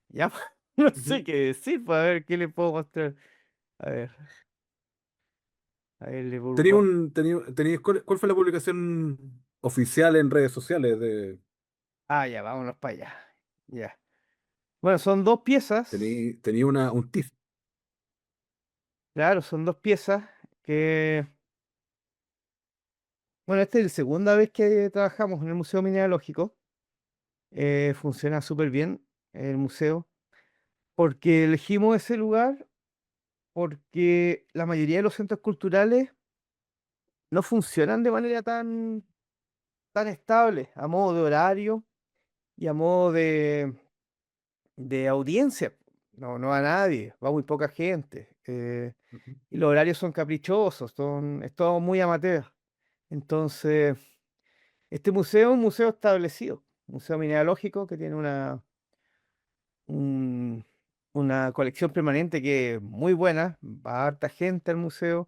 Ya, no sé Ujú. qué decir, pues a ver qué le puedo mostrar. A ver, le burgo. ¿Cuál fue la publicación oficial en redes sociales de, Ah, ya, vámonos para allá. Ya. Bueno, son dos piezas. tenía un TIFF? Claro, son dos piezas que. Bueno, esta es la segunda vez que trabajamos en el Museo Mineralógico. Funciona súper bien el museo, porque elegimos ese lugar porque la mayoría de los centros culturales no funcionan de manera tan estable, a modo de horario y a modo de audiencia. No, no va nadie, va muy poca gente. Ujú. Y los horarios son caprichosos, es todo muy amateur. Entonces, este museo es un museo establecido, museo mineralógico que tiene un- una colección permanente que es muy buena, va harta gente al museo.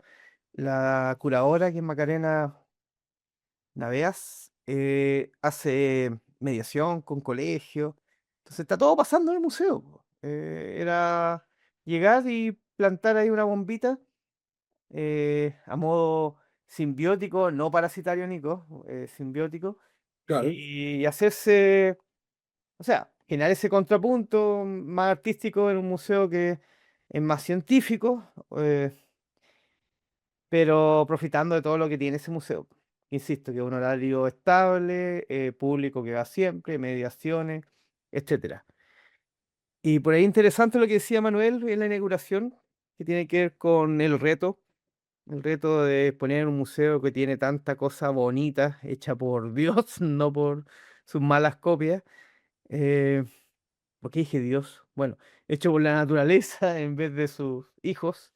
La curadora, que es Macarena Naveas, hace mediación con colegios. Entonces está todo pasando en el museo, po. Era llegar y plantar ahí una bombita a modo simbiótico, no parasitario, Nico, simbiótico, Claro. y hacerse, o sea, generar ese contrapunto más artístico en un museo que es más científico, pero profitando de todo lo que tiene ese museo. Insisto, que es un horario estable, público que va siempre, mediaciones, etcétera. Y por ahí interesante lo que decía Manuel en la inauguración, que tiene que ver con el reto de poner un museo que tiene tanta cosa bonita, hecha por Dios, no por sus malas copias. Eh, ¿Por qué dije Dios? Bueno, hecho por la naturaleza en vez de sus hijos.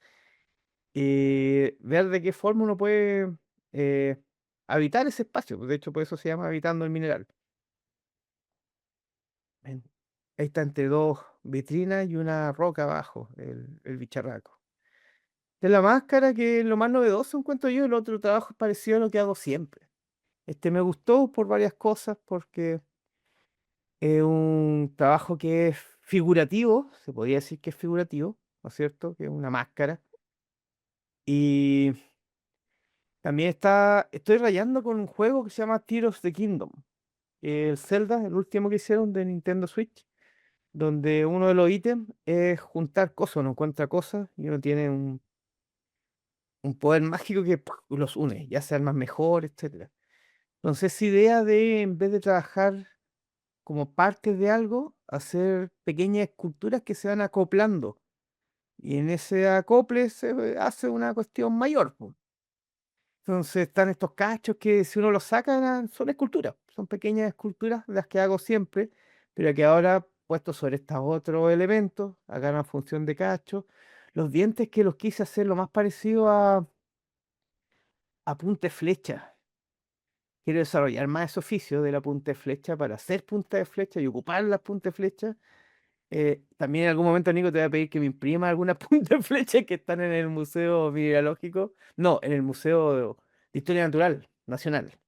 Ver de qué forma uno puede eh, habitar ese espacio. De hecho, por eso se llama Habitando el Mineral. Ven, ahí está entre dos vitrinas y una roca abajo, el bicharraco. De la máscara, que es lo más novedoso, encuentro yo, el otro trabajo es parecido a lo que hago siempre. Este me gustó por varias cosas, porque es un trabajo que es figurativo, se podría decir que es figurativo, ¿no es cierto? Que es una máscara. Y también estoy rayando con un juego que se llama Tears of the Kingdom, el Zelda, el último que hicieron de Nintendo Switch, donde uno de los ítems es juntar cosas, uno encuentra cosas y uno tiene un poder mágico que ¡puf! Los une, ya se arman mejor, etcétera. Entonces, esa idea de, en vez de trabajar como parte de algo, hacer pequeñas esculturas que se van acoplando. Y en ese acople se hace una cuestión mayor, po. Entonces están estos cachos que si uno los saca son esculturas, son pequeñas esculturas de las que hago siempre, pero que ahora puesto sobre estos otros elementos, acá una función de cacho, los dientes que los quise hacer lo más parecido a punta de flecha. Quiero desarrollar más ese oficio de la punta de flecha para hacer punta de flecha y ocupar las puntas de flecha. También en algún momento, Nico, te voy a pedir que me imprima algunas puntas de flecha que están en el Museo Mineralógico. No, en el Museo de Historia Natural Nacional,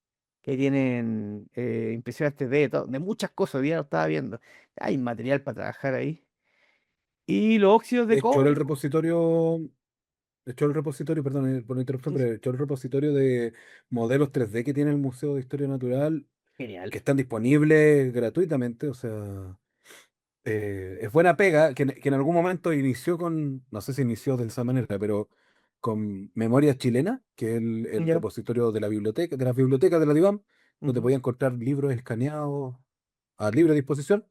que tienen impresiones 3D de muchas cosas. Hoy día lo estaba viendo. Hay material para trabajar ahí. Y los óxidos de Echó cobre. el repositorio, echó el repositorio, perdón por la interrupción, Sí, sí. pero echó el repositorio de modelos 3D que tiene el Museo de Historia Natural, Genial. que están disponibles gratuitamente, o sea, es buena pega, que en algún momento inició con, no sé si inició de esa manera, pero con Memoria Chilena, que es el Ya. repositorio de la biblioteca, de las bibliotecas de la DIVAM, donde Ujú. podían encontrar libros escaneados. a libre disposición.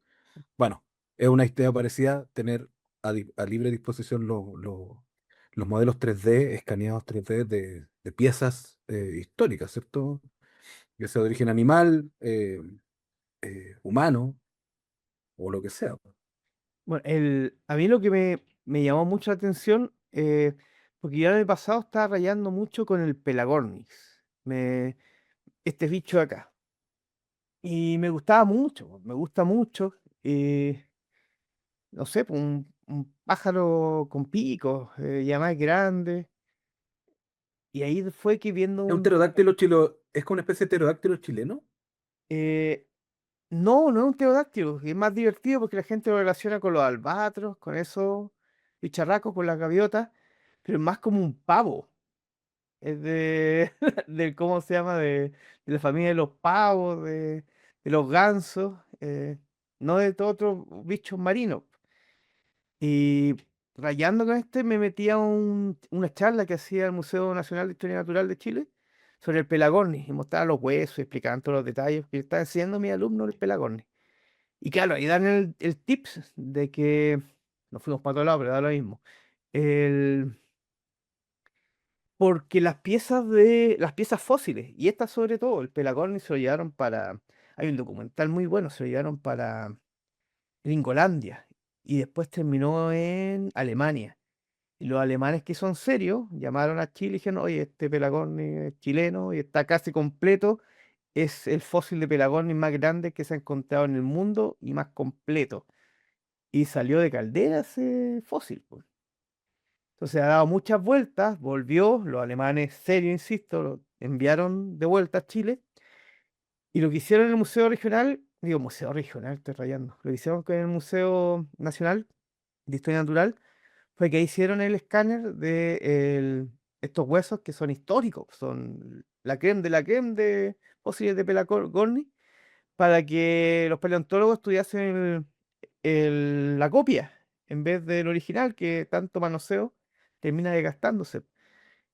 Bueno, es una idea parecida tener a libre disposición los modelos 3D, escaneados 3D de piezas históricas, ¿cierto? Ya sea de origen animal, humano o lo que sea. Bueno, a mí lo que me llamó mucho la atención, porque yo en el pasado estaba rayando mucho con el Pelagornis, este bicho de acá. Y me gustaba mucho, me gusta mucho. No sé, pues, un pájaro con picos, ya más grande. Y ahí fue que viendo Es un un... pterodáctilo chilo, es como una especie de pterodáctilo chileno. eh, no, no es un pterodáctilo, es más divertido porque la gente lo relaciona con los albatros, con esos bicharracos, con las gaviotas, pero es más como un pavo. Es del, ¿cómo se llama? De la familia de los pavos, de los gansos, no de todos otros bichos marinos. Y rayando con este me metí a una charla que hacía el Museo Nacional de Historia Natural de Chile sobre el Pelagornis y mostraba los huesos y explicaban todos los detalles que estaba enseñando a mi alumno el Pelagornis. Y claro, ahí dan el tips de que nos fuimos para todos lados, pero da lo mismo. El, porque las piezas fósiles, y estas sobre todo, el Pelagornis se lo llevaron para, hay un documental muy bueno, se lo llevaron para Gringolandia y después terminó en Alemania. Y los alemanes que son serios llamaron a Chile y dijeron, oye, este Pelagornis es chileno y está casi completo. Es el fósil de Pelagornis más grande que se ha encontrado en el mundo y más completo. Y salió de Caldera ese fósil, pues. Entonces ha dado muchas vueltas, volvió, los alemanes serios, insisto, lo enviaron de vuelta a Chile. Y lo que hicieron en el Museo Regional, digo Museo Regional, estoy rayando, lo que hicieron con el Museo Nacional de Historia Natural fue que hicieron el escáner de estos huesos que son históricos, son la creme de la creme de fósiles de Pelagornis, para que los paleontólogos estudiasen la copia en vez del original, que tanto manoseo termina desgastándose.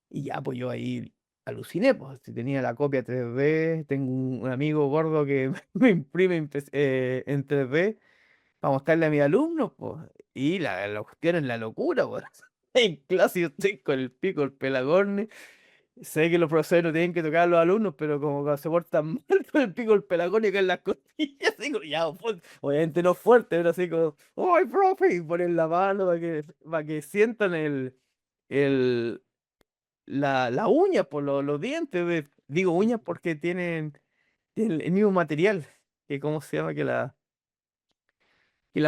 Y ya, pues yo ahí aluciné, pues si tenía la copia 3D, tengo un amigo gordo que me imprime en 3D para mostrarle a mis alumnos, pues. Y la cuestión es la locura, pues. En clase yo estoy con el pico, el pelagorne. Sé que los profesores no tienen que tocar a los alumnos, pero como cuando se portan mal con el pico, el pelagorne cae en las costillas, así como, ya, pues, obviamente no fuerte, pero así como, ¡ay, profe! Y ponen la mano para que sientan el, la uña, por los dientes. Digo uñas porque tienen el mismo material que, ¿cómo se llama? Que la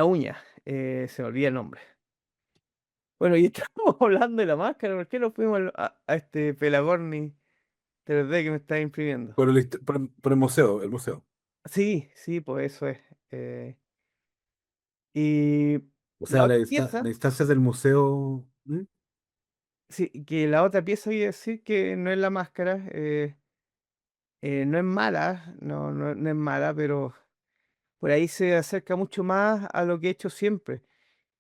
uña. Se me olvida el nombre. Bueno, y estamos hablando de la máscara. ¿Por qué no fuimos a este Pelagorni 3D que me está imprimiendo? Por el museo, el museo. Sí, sí, pues eso es. eh, y O la sea, otra pieza, las instancias del museo. ¿Mm? sí, que la otra pieza voy a decir que no es la máscara, no es mala, no es mala, pero por ahí se acerca mucho más a lo que he hecho siempre.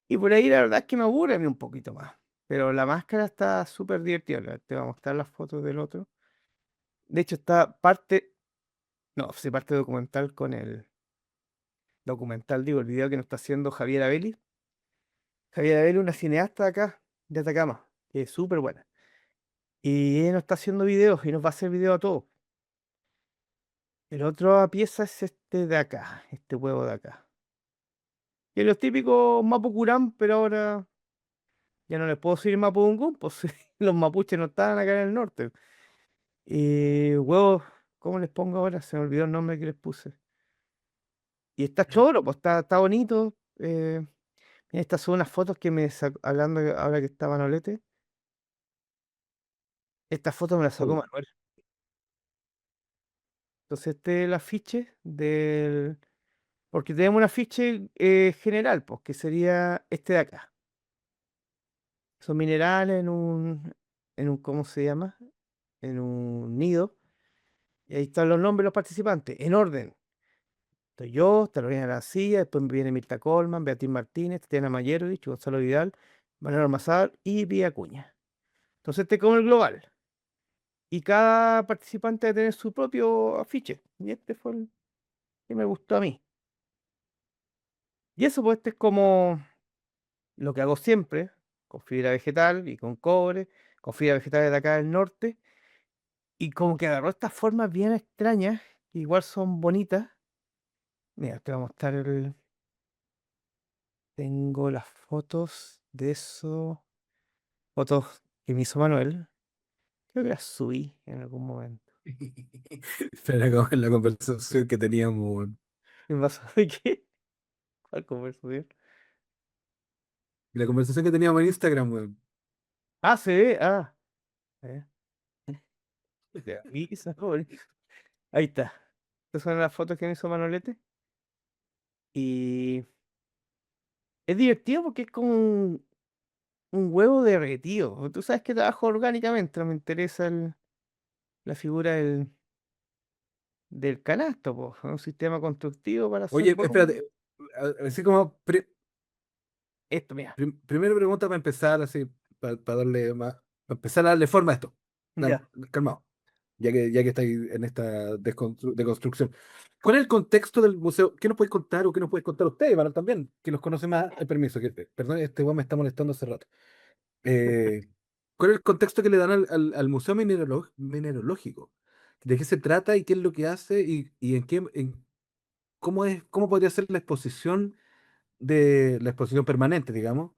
Y por ahí la verdad es que me aburre a mí un poquito más. Pero la máscara está súper divertida. Te voy a mostrar las fotos del otro. De hecho, está parte, no, se parte documental con el documental, digo, el video que nos está haciendo Javier Abeli. Javier Abeli, una cineasta de acá, de Atacama, que es súper buena. Y ella nos está haciendo videos y nos va a hacer video a todos. El otra pieza es este de acá, este huevo de acá. Que es los típicos Mapocurán, pero ahora ya no les puedo decir Mapudungún, pues los mapuches no estaban acá en el norte. Y huevos, ¿cómo les pongo ahora? Se me olvidó el nombre que les puse. Y está choro, pues está bonito. Mira, estas son unas fotos que me sacó, hablando ahora que está Manolete. Esta foto me la sacó Oh, Manuel. Entonces este es el afiche del... Porque tenemos un afiche general, pues, que sería este de acá. Son minerales ¿cómo se llama? En un nido. Y ahí están los nombres de los participantes, en orden. Estoy yo, Carolina García, después viene Mirta Colman, Beatriz Martínez, Tatiana Mayerovich, Gonzalo Vidal, Manuel Almazar y Pía Acuña. Entonces este es como el global. Y cada participante debe tener su propio afiche. Y este fue el que me gustó a mí. Y eso, pues, este es como lo que hago siempre, con fibra vegetal y con cobre, con fibra vegetal de acá del norte, y como que agarró estas formas bien extrañas, que igual son bonitas. Mira, te voy a mostrar tengo las fotos de eso, fotos que me hizo Manuel. Creo que las subí en algún momento. Pero como en la conversación que teníamos, weón. ¿Qué pasó? ¿De qué? ¿Cuál conversación? La conversación que teníamos en Instagram, weón. Ah, se ve. Ah, eh, de avisa, joder. Ahí está. Estas son las fotos que me hizo Manolete. Y es divertido porque es como un huevo derretido. Tú sabes que trabajo orgánicamente, no me interesa la figura del canasto, po. Un sistema constructivo para hacer Oye, volumen. espérate. Así como Esto, mira. primera pregunta para empezar, así, para darle más, para empezar a darle forma a esto. Ya. Calmado. Ya que estáis en esta deconstrucción. ¿Cuál es el contexto del museo? ¿Qué nos podéis contar o qué nos podéis contar ustedes, Iván, también? Que nos conoce más. Permiso, perdón, este weón me está molestando hace rato. Eh, ¿Cuál es el contexto que le dan al Museo Mineralógico? ¿De qué se trata y qué es lo que hace y cómo podría ser la exposición permanente, digamos,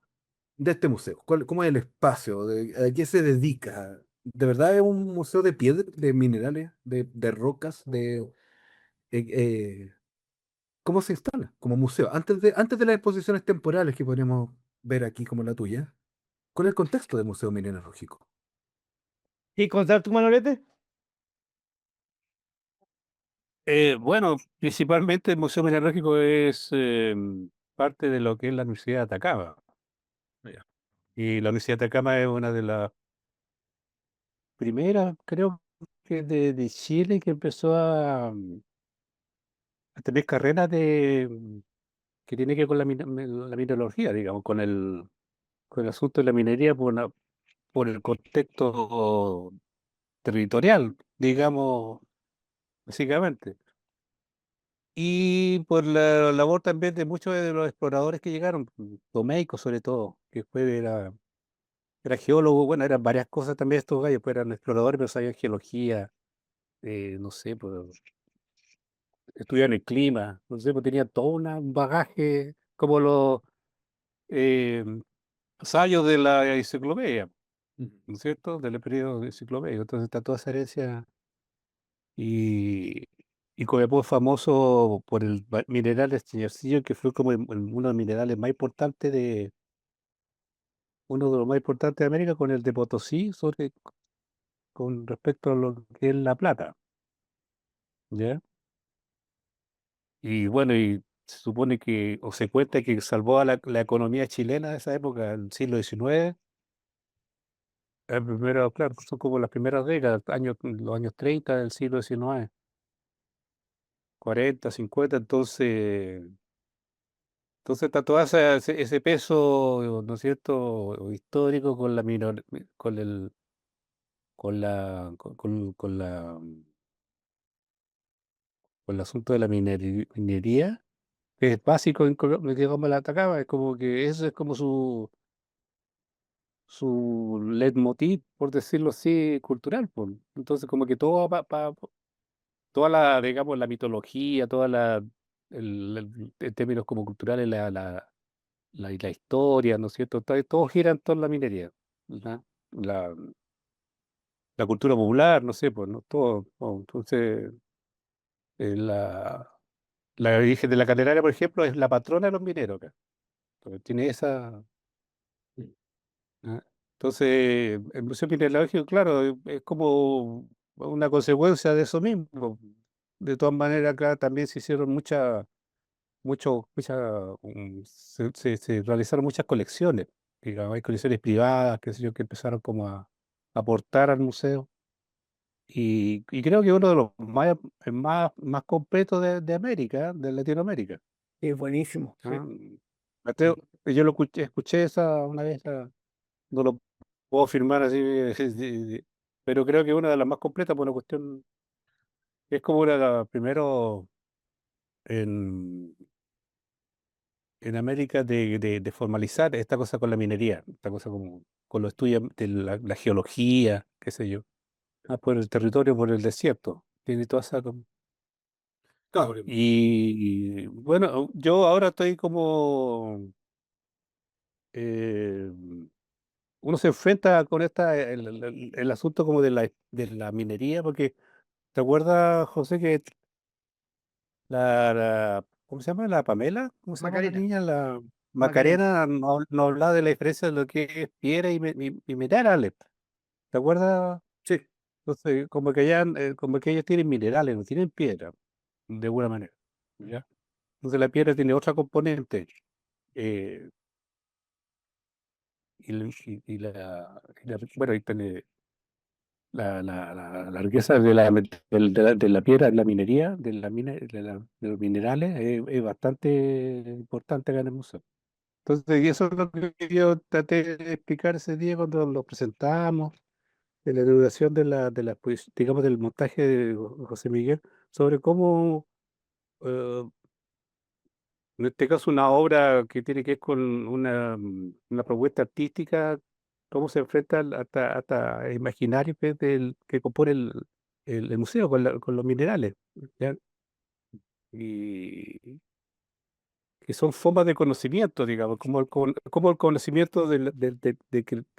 de este museo? ¿Cómo es el espacio? ¿A qué se dedica? ¿De verdad es un museo de piedra, de minerales, de rocas, eh, cómo se instala como museo? Antes de las exposiciones temporales que podríamos ver aquí como la tuya, ¿cuál es el contexto del Museo Mineralógico? ¿Y contar tu Manolete? Bueno, principalmente el Museo Mineralógico es parte de lo que es la Universidad de Atacama. Ya. Y la Universidad de Atacama es una de las primeras, creo que de Chile, que empezó a tener carreras que tiene que ver con la mineralogía, digamos, con el asunto de la minería por el contexto territorial, digamos, básicamente. Y por la labor también de muchos de los exploradores que llegaron, Domeico sobre todo, que era geólogo, bueno, eran varias cosas también estos gallos, pues eran exploradores, pero sabían geología, no sé, pues estudiaban el clima, no sé, pues tenían todo un bagaje como los eh, sabios de la enciclopedia, Ujú. ¿no es cierto? Del periodo enciclopédico. Entonces está toda esa herencia y, y Copiapó es famoso por el mineral de Señorcillo, que fue como uno de los minerales más importantes uno de los más importantes de América, con el de Potosí, con respecto a lo que es la plata, ¿ya? Y bueno, y se supone que, o se cuenta que salvó a la economía chilena de esa época, el siglo XIX. El primero, claro, son como las primeras décadas, los años 30 del siglo XIX, 40, 50. Entonces está todo ese peso, ¿no es cierto?, histórico con la minor, con el, con el asunto de la minería, que es básico en Colombia, que como la atacaba, es como que eso es como su leitmotiv, por decirlo así, cultural, pues. Entonces como que toda la, digamos, la mitología, en términos como culturales, la historia, ¿no es cierto? Todo gira en torno a la minería. ¿Ya? La, la cultura popular, no sé, pues, ¿no? Todo. Entonces, la Virgen de la Candelaria, por ejemplo, es la patrona de los mineros acá. Entonces, tiene esa. ¿Ah? Entonces, el Museo Mineralógico, claro, es como una consecuencia de eso mismo. De todas maneras, acá también se hicieron se realizaron muchas colecciones. Digamos, hay colecciones privadas, qué sé yo, que empezaron como a aportar al museo. Y creo que uno de los más completos de América, de Latinoamérica. Es buenísimo, sí. ¿Ah? Mateo, yo lo escuché esa una vez, no lo puedo afirmar así, pero creo que una de las más completas por una cuestión, es como una de las primero en, en América de formalizar esta cosa con la minería, esta cosa como con los estudios de la geología, qué sé yo, por el territorio, por el desierto. Tiene toda esa. Claro, porque- Y bueno, yo ahora estoy como. eh, Uno se enfrenta con el asunto como de la minería, porque ¿te acuerdas, José, que ¿cómo se llama? ¿La Pamela? ¿Cómo se llama la Macarena, niña? La Macarena. Macarena no hablaba de la diferencia de lo que es piedra y minerales. ¿Te acuerdas? sí, Entonces, como que ellos tienen minerales, no tienen piedra, de alguna manera. ¿Ya? Entonces la piedra tiene otra componente. eh, bueno, y tiene la riqueza de la piedra, de la minería, de los minerales, es bastante importante acá en el museo. Entonces, y eso es lo que yo traté de explicar ese día cuando lo presentamos, de la inauguración digamos, del montaje de José Miguel, sobre cómo, eh, en este caso, una obra que tiene que ver con una propuesta artística, cómo se enfrenta hasta el imaginario que compone el museo con los minerales, ¿ya? Y que son formas de conocimiento, digamos, como el conocimiento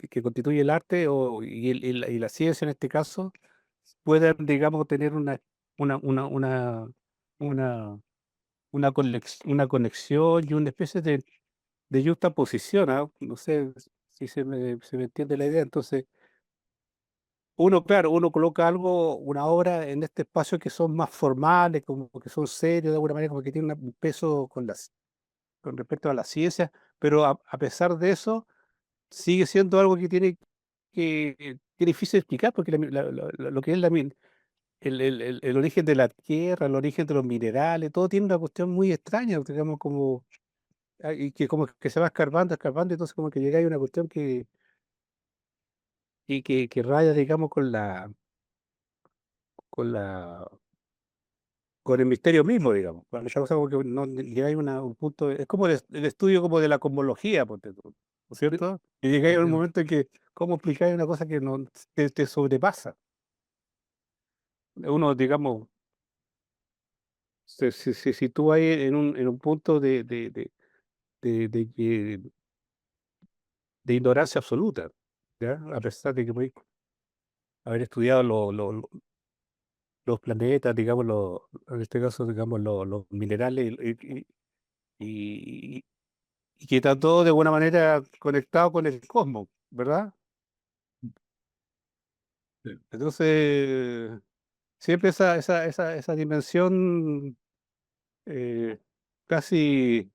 que constituye el arte y la ciencia en este caso, puedan, digamos, tener una, una, una, una, una conexión y una especie de yuxtaposición, ¿ah? No sé si se me entiende la idea. Entonces, claro, uno coloca algo, una obra en este espacio que son más formales, como que son serios de alguna manera, como que tienen un peso con respecto a la ciencia, pero a pesar de eso, sigue siendo algo que es difícil de explicar, porque lo que es el origen de la tierra, el origen de los minerales, todo tiene una cuestión muy extraña, digamos, y que como que se va escarbando, escarbando, entonces como que llega a una cuestión que raya, digamos, con la, con el misterio mismo, digamos. Cuando ya cosa como que no llega a un punto, es como el estudio como de la cosmología, ponte tú, ¿no es sí, cierto? Y llegáis a un entiendo. momento en que, ¿cómo explicar una cosa que no te sobrepasa? Uno, digamos, se sitúa ahí en un punto de, que- de ignorancia absoluta, ¿ya? A pesar de que podéis haber estudiado los planetas, digamos, en este caso, digamos, los minerales, y, y que está todo de alguna manera conectado con el cosmos, ¿verdad? Sí. Entonces, siempre esa dimensión eh, casi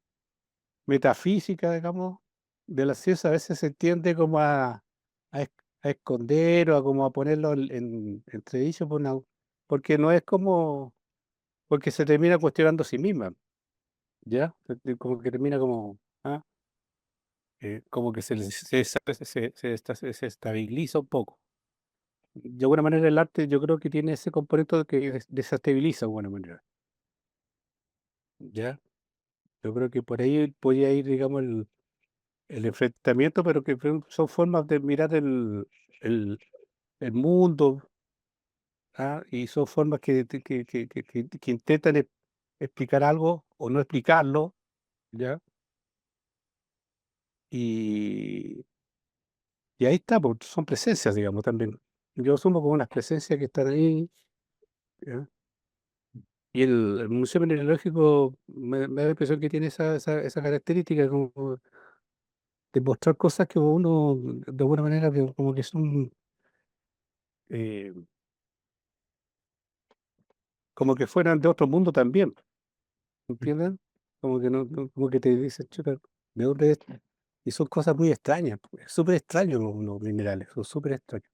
metafísica, digamos, de la ciencia a veces se entiende como a, es- a esconder o a como a ponerlo en entredicho porque no es porque se termina cuestionando a sí misma, ¿ya? Como que termina como que se estabiliza un poco. De alguna manera el arte yo creo que tiene ese componente de que desestabiliza de alguna manera, ¿ya? Yo creo que por ahí podía ir, digamos, el enfrentamiento, pero que son formas de mirar el mundo, ¿ah? Y son formas que intentan explicar algo o no explicarlo, ¿ya? Y, y ahí está, pues, son presencias, digamos, también. Yo asumo como unas presencias que están ahí, ¿ya? Y el Museo Mineralógico me da la impresión que tiene esa característica como de mostrar cosas que uno, de alguna manera, como que son, eh, como que fueran de otro mundo también, ¿entienden? Como que como que te dicen, chuta, ¿de dónde es esto? Y son cosas muy extrañas, pues, es súper extraño los minerales, son súper extraños.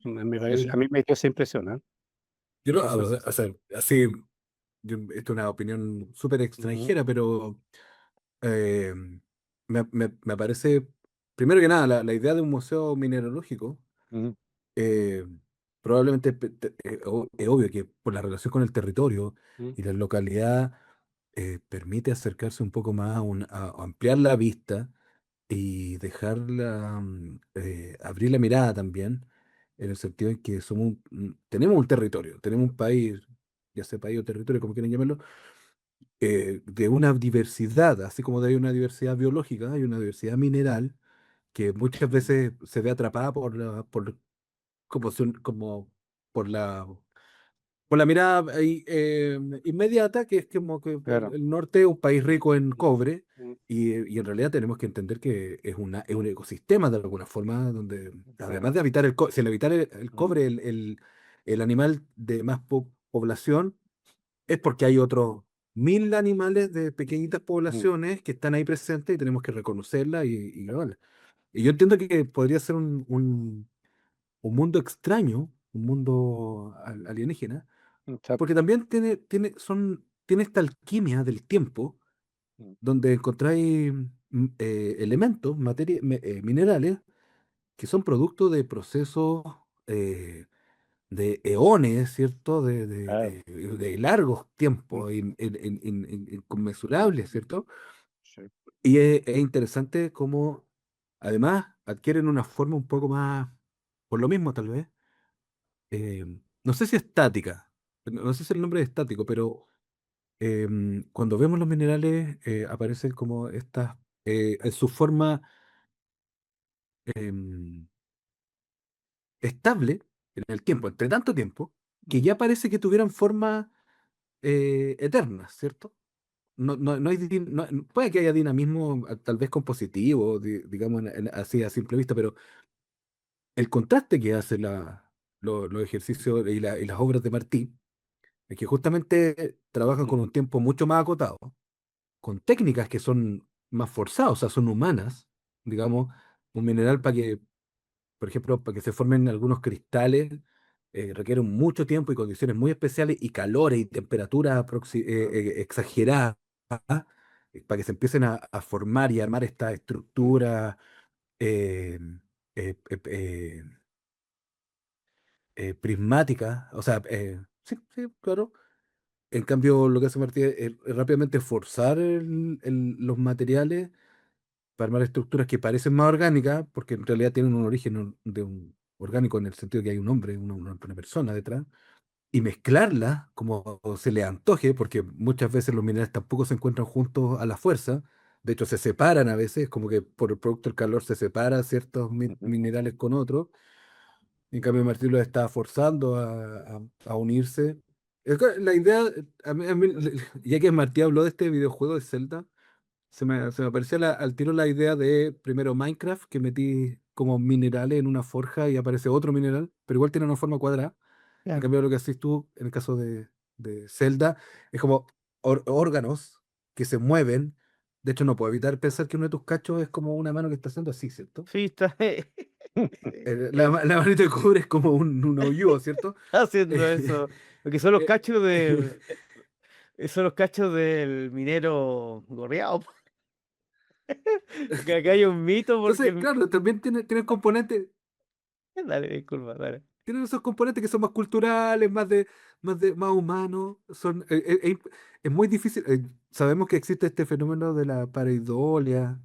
Me parece, Yo, a mí me dio esa impresión, ¿ah? yo no, Esa sensación. o sea, así, esto es una opinión súper Ujú, extranjera, pero eh, me parece, primero que nada, la idea de un museo mineralógico, ujú, eh, probablemente es obvio que por la relación con el territorio ujú, y la localidad, permite acercarse un poco más a ampliar la vista y dejarla, abrir la mirada también, en el sentido en que tenemos un territorio, tenemos un país, ya sea país o territorio, como quieran llamarlo, de una diversidad, así como hay una diversidad biológica, hay una diversidad mineral que muchas veces se ve atrapada como por la mirada ahí, inmediata, que es como que Claro. el norte es un país rico en Mm, cobre, mm, y en realidad tenemos que entender que es un ecosistema de alguna forma, donde además claro. de habitar el cobre, si al habitar el Mm, cobre, el animal de más población, es porque hay otros 1000 animales de pequeñitas mm, poblaciones que están ahí presentes y tenemos que reconocerlas y grabarlas. Y yo entiendo que podría ser un mundo extraño, un mundo alienígena, porque exacto. también tiene esta alquimia del tiempo, Mm, donde encontráis elementos, minerales, que son producto de procesos de eones, ¿cierto? claro. De largos Mm, tiempos, inconmensurables, ¿cierto? sí. Y es interesante cómo, además, adquieren una forma un poco más, por lo mismo tal vez, eh, no sé si estática, no sé si el nombre es estático, pero cuando vemos los minerales, aparecen como estas, en su forma em, estable en el tiempo, entre tanto tiempo, que Mm, ya parece que tuvieran forma eterna, ¿cierto? No hay, puede que haya dinamismo, tal vez compositivo, digamos, así a simple vista, pero el contraste que hace los ejercicios y las obras de Martí es que justamente trabajan con mm, un tiempo mucho más acotado, con técnicas que son más forzadas, o sea, son humanas, digamos, un mineral para que, por ejemplo, para que se formen algunos cristales, requieren mucho tiempo y condiciones muy especiales y calores y temperaturas exageradas, para que se empiecen a formar y armar esta mm, estructura eh, eh, eh, eh, prismática, o sea, sí, sí, claro. En cambio, lo que hace Martí es rápidamente forzar los materiales para armar estructuras que parecen más orgánicas, porque en realidad tienen un origen de un orgánico en el sentido de que hay un hombre, una persona detrás, y mezclarlas como se le antoje, porque muchas veces los minerales tampoco se encuentran juntos a la fuerza. De hecho, se separan a veces, como que por el producto del calor se separa ciertos ujú. minerales con otros. En cambio, Martí los está forzando a unirse. La idea, ya que Martí habló de este videojuego de Zelda, se me apareció al tiro la idea de primero Minecraft, que metí como minerales en una forja y aparece otro mineral, pero igual tiene una forma cuadrada. En Claro. cambio, lo que haces tú, en el caso de Zelda, es como órganos que se mueven. De hecho, no puedo evitar pensar que uno de tus cachos es como una mano que está haciendo así, ¿cierto? Sí, está La manito de cobre es como un hoyo, ¿cierto? haciendo eso. Porque son los Eh, cachos son los cachos del minero gorreado. Porque acá hay un mito porque Entonces, claro, también tiene componentes. Dale, disculpa, dale. Tienen esos componentes que son más culturales, más humanos. Es muy difícil. Sabemos que existe este fenómeno de la pareidolia,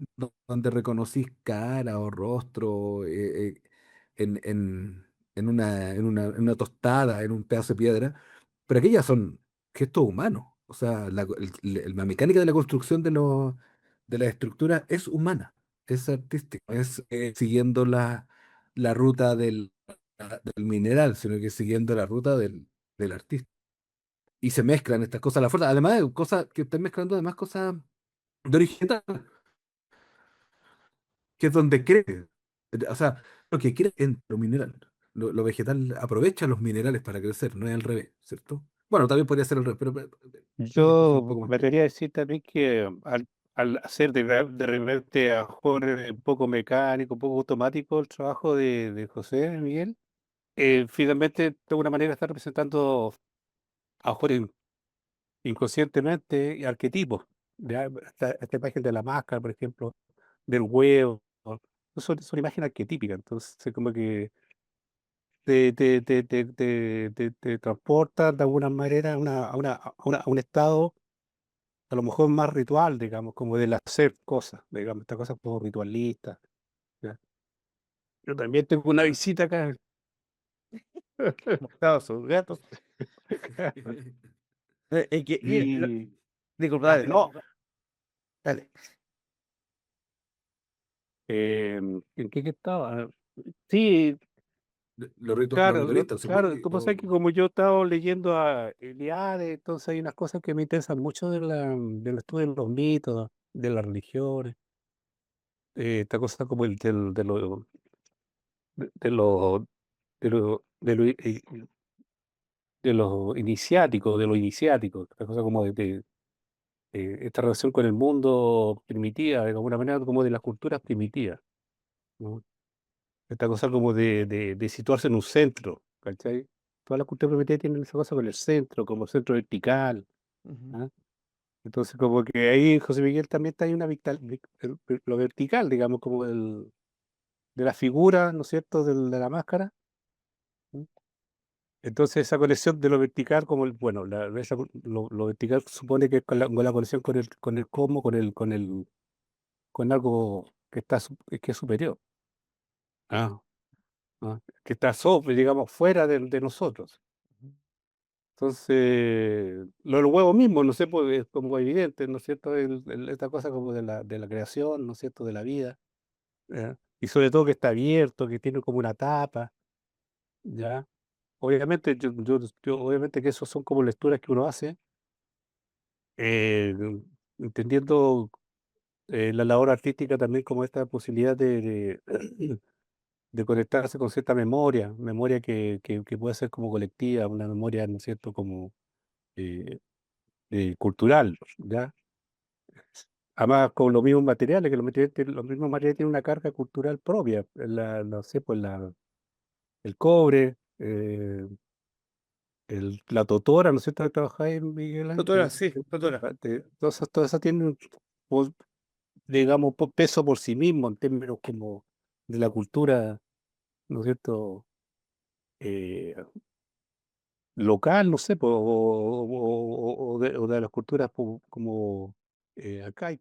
donde reconocís cara o rostro en, en, en una tostada, en un pedazo de piedra, pero aquellas son gestos humanos. O sea, la mecánica de la construcción de las estructuras es humana, es artística, es siguiendo la ruta del mineral, sino que siguiendo la ruta del artista. Y se mezclan estas cosas a la fuerza. Además de cosas que están mezclando, además cosas de origen vegetal, que es donde crece. O sea, lo que crece en lo mineral. Lo vegetal aprovecha los minerales para crecer, no es al revés, ¿cierto? Bueno, también podría ser al revés, pero una discusión un Yo poco más me técnica. atrevería a decir también que al hacer de repente a mejor un poco mecánico, un poco automático el trabajo de José Miguel, finalmente de alguna manera está representando a lo mejor inconscientemente arquetipos. Esta imagen de la máscara, por ejemplo, del huevo, ¿no? Son imágenes arquetípicas, entonces como que te transportan de alguna manera a un estado a lo mejor más ritual, digamos, como del hacer cosas, digamos, esta cosa como ritualista. ¿Ya? Yo también tengo una visita acá. Mostrado sus gatos. Mira, Y disculpa, dale, no, dale. ¿en qué estaba? Sí, Los ritos, los claro, ritualistas, claro, supongo. como sabes que como yo he estado leyendo a Eliade, entonces hay unas cosas que me interesan mucho del estudio de los mitos, de las religiones, esta cosa como de lo, de lo, de lo, de lo iniciático, esta cosa como de esta relación con el mundo primitiva, de alguna manera como de las culturas primitivas, ¿no? Esta cosa como de situarse en un centro, ¿cachai? Todas las culturas primitivas tienen esa cosa con el centro, como centro vertical, Ujú. ¿ah? Entonces como que ahí José Miguel también está ahí lo vertical, digamos, como de la figura, ¿no es cierto?, de la máscara. ¿Sí? Entonces esa conexión de lo vertical, como bueno, lo vertical supone que es con la conexión con el cosmos, con algo que que es superior, ¿ah? ¿Ah? Que está sobre, digamos, fuera de nosotros. Entonces, lo del huevo mismo, no sé, pues es como evidente, ¿no es cierto? Esta cosa como de la creación, ¿no es cierto? De la vida, ¿ya? Y sobre todo que está abierto, que tiene como una tapa, ¿ya? Obviamente, obviamente que eso son como lecturas que uno hace, eh, entendiendo la labor artística también como esta posibilidad de conectarse con cierta memoria que puede ser como colectiva, una memoria, ¿no es cierto? Como eh, cultural, ¿ya? Además, con los mismos materiales, que los mismos materiales tienen una carga cultural propia, no sé, pues el cobre, la totora, ¿no es cierto? Que trabajáis, Miguel Doctora, Ángel. sí, doctora. Todas esas tienen, pues, digamos, peso por sí mismo en términos como de la cultura, ¿no es cierto? Eh, Local, no sé, o de las culturas como acá.